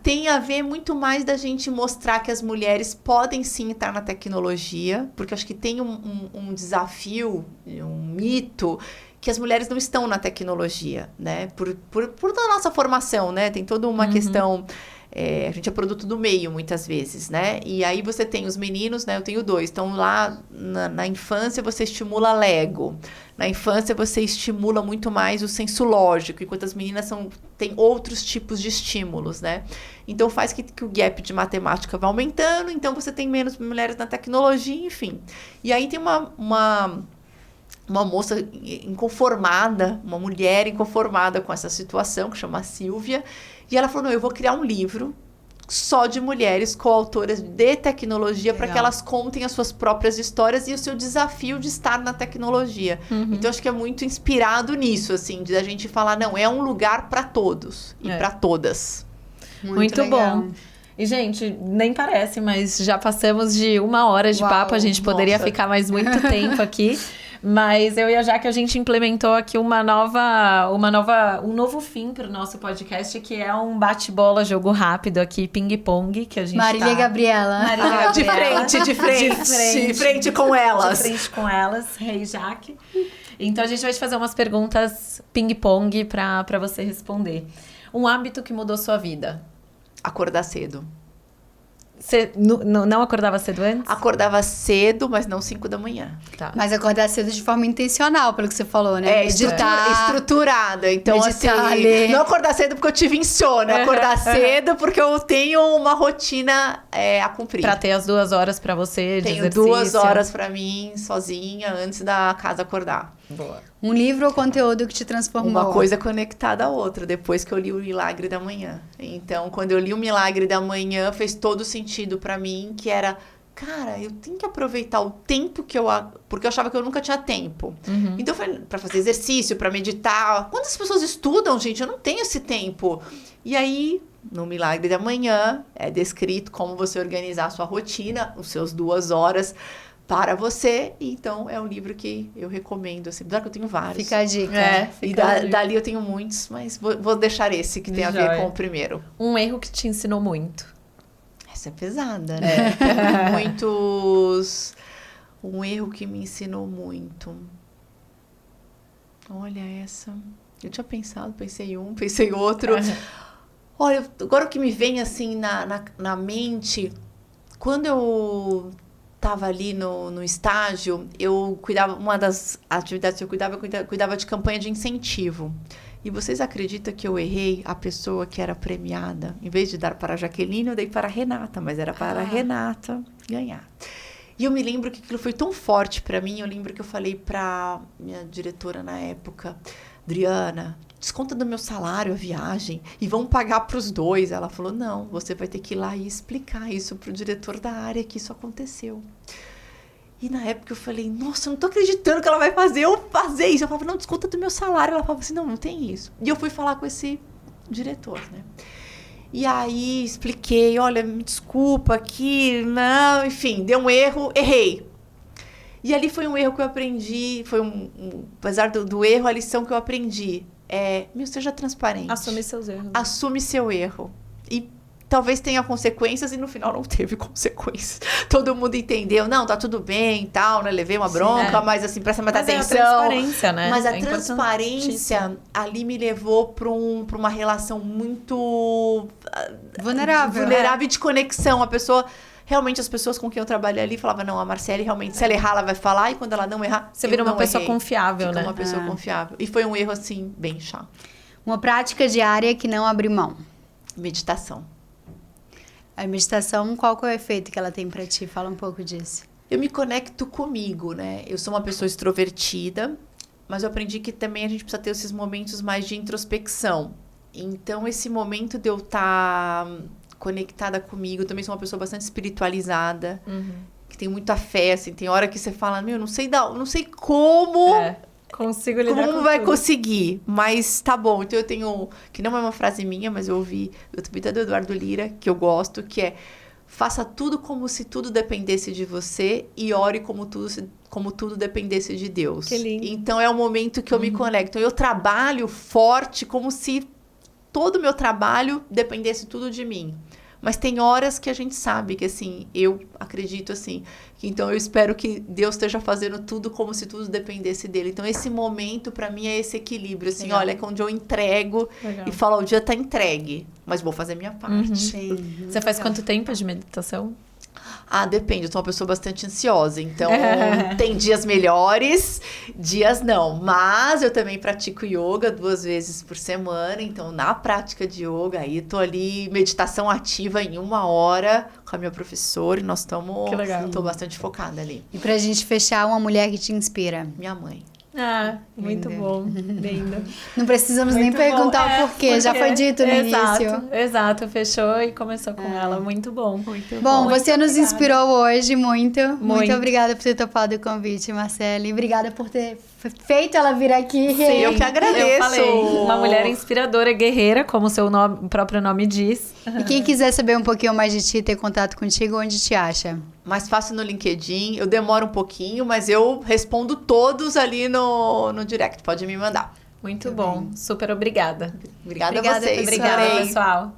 tem a ver muito mais da gente mostrar que as mulheres podem sim estar na tecnologia, porque acho que tem um desafio, um mito, que as mulheres não estão na tecnologia, né? Por toda a nossa formação, né? Tem toda uma questão... a gente é produto do meio, muitas vezes, né? E aí você tem os meninos, né? Eu tenho 2. Então, lá na infância, você estimula Lego. Na infância, você estimula muito mais o senso lógico, enquanto as meninas têm outros tipos de estímulos, né? Então, faz que o gap de matemática vá aumentando, então você tem menos mulheres na tecnologia, enfim. E aí tem uma moça inconformada, uma mulher inconformada com essa situação, que chama Silvia, e ela falou, não, eu vou criar um livro só de mulheres coautoras de tecnologia para que elas contem as suas próprias histórias e o seu desafio de estar na tecnologia. Então, acho que é muito inspirado nisso, assim, de a gente falar, não, é um lugar para todos e para todas.
Muito bom. E, gente, nem parece, mas já passamos de 1 hora de papo, a gente poderia ficar mais muito tempo aqui. Mas eu e a Jaque, a gente implementou aqui um novo fim para o nosso podcast, que é um bate-bola, jogo rápido aqui, ping-pong, que a gente
Marília e Gabriela.
De frente com elas.
De frente com elas, Rei Jaque. Então, a gente vai te fazer umas perguntas ping-pong para você responder. Um hábito que mudou sua vida?
Acordar cedo.
Você não acordava cedo antes?
Acordava cedo, mas não 5 da manhã.
Tá. Mas acordar cedo de forma intencional, pelo que você falou, né?
Estruturada. Então,
meditar,
assim,
ler.
Não acordar cedo porque eu tive insônia. Acordar cedo porque eu tenho uma rotina a cumprir.
Pra ter as 2 horas pra você de exercício.
2 horas pra mim, sozinha, antes da casa acordar.
Boa.
Um livro ou conteúdo que te transformou?
Uma coisa conectada à outra, depois que eu li O Milagre da Manhã. Então, quando eu li O Milagre da Manhã, fez todo sentido pra mim, que era... Cara, eu tenho que aproveitar o tempo porque eu achava que eu nunca tinha tempo. Então, foi pra fazer exercício, pra meditar. Quantas pessoas estudam, gente? Eu não tenho esse tempo. E aí, no Milagre da Manhã, é descrito como você organizar a sua rotina, os seus 2 horas para você. Então, é um livro que eu recomendo. Assim, claro que eu tenho vários.
Fica a dica.
E dali eu tenho muitos, mas vou deixar esse que tem a ver com o primeiro.
Um erro que te ensinou muito?
Essa é pesada, né? Um erro que me ensinou muito. Olha essa. Eu tinha pensei outro. Olha, agora o que me vem assim na mente, quando eu estava ali no estágio, eu cuidava, uma das atividades que eu cuidava de campanha de incentivo. E vocês acreditam que eu errei a pessoa que era premiada? Em vez de dar para a Jaqueline, eu dei para a Renata, mas era para a Renata ganhar. E eu me lembro que aquilo foi tão forte para mim, eu lembro que eu falei para minha diretora na época, Adriana, desconta do meu salário a viagem e vamos pagar para os 2. Ela falou, não, você vai ter que ir lá e explicar isso para o diretor da área que isso aconteceu. E na época eu falei, nossa, eu não tô acreditando que ela vai fazer isso. Eu falava, não, desconta do meu salário. Ela falava assim, não tem isso. E eu fui falar com esse diretor, né? E aí expliquei, olha, me desculpa aqui, não, enfim, deu um erro, errei. E ali foi um erro que eu aprendi, apesar do erro, a lição que eu aprendi seja transparente.
Assume seus erros.
Assume seu erro. E talvez tenha consequências e no final não teve consequências. Todo mundo entendeu, não, tá tudo bem e tal, né? Levei uma bronca, mas assim, presta mais atenção.
É a transparência, né?
Mas a transparência ali me levou para uma relação muito
vulnerável
e de conexão. Realmente as pessoas com quem eu trabalhei ali falavam, não, a Marcele realmente, se ela errar, ela vai falar, e quando ela não errar,
você vira uma pessoa confiável, né?
Uma pessoa confiável. E foi um erro, assim, bem chato.
Uma prática diária que não abre mão.
Meditação.
A meditação, qual que é o efeito que ela tem pra ti? Fala um pouco disso.
Eu me conecto comigo, né? Eu sou uma pessoa extrovertida, mas eu aprendi que também a gente precisa ter esses momentos mais de introspecção. Então, esse momento de eu estar conectada comigo, eu também sou uma pessoa bastante espiritualizada, que tem muita fé, assim, tem hora que você fala, não sei como...
Consigo lidar
como
com
vai
tudo.
conseguir, mas tá bom. Então eu tenho, que não é uma frase minha, mas eu ouvi do Twitter do Eduardo Lira, que eu gosto, que é: faça tudo como se tudo dependesse de você e ore como tudo dependesse de Deus.
Que lindo.
Então é o momento que eu me conecto. Eu trabalho forte como se todo o meu trabalho dependesse tudo de mim. Mas tem horas que a gente sabe que, assim, eu acredito, assim, que então eu espero que Deus esteja fazendo tudo como se tudo dependesse dele. Então, esse momento, pra mim, é esse equilíbrio, assim, olha, é onde eu entrego e falo, o dia tá entregue, mas vou fazer minha parte.
Sim.
Você faz quanto tempo de meditação?
Depende, eu sou uma pessoa bastante ansiosa, então tem dias melhores, dias não. Mas eu também pratico yoga 2 vezes por semana, então na prática de yoga, aí tô ali, meditação ativa em 1 hora com a minha professora e nós estamos...
Que legal.
Tô bastante focada ali.
E pra gente fechar, uma mulher que te inspira.
Minha mãe.
Muito bom. Lindo.
Não precisamos nem perguntar o porquê, já foi dito no início.
Exato, fechou e começou com ela. Muito bom.
Bom, você nos inspirou hoje muito. Muito obrigada por ter topado o convite, Marcele. Obrigada por ter feito ela vir aqui.
Sim, eu que agradeço.
Eu falei, uma mulher inspiradora, guerreira, como o próprio nome diz.
E quem quiser saber um pouquinho mais de ti, ter contato contigo, onde te acha?
Mais fácil no LinkedIn, eu demoro um pouquinho, mas eu respondo todos ali no direct, pode me mandar.
Muito bom, super obrigada.
Obrigada a vocês.
Obrigada, pessoal.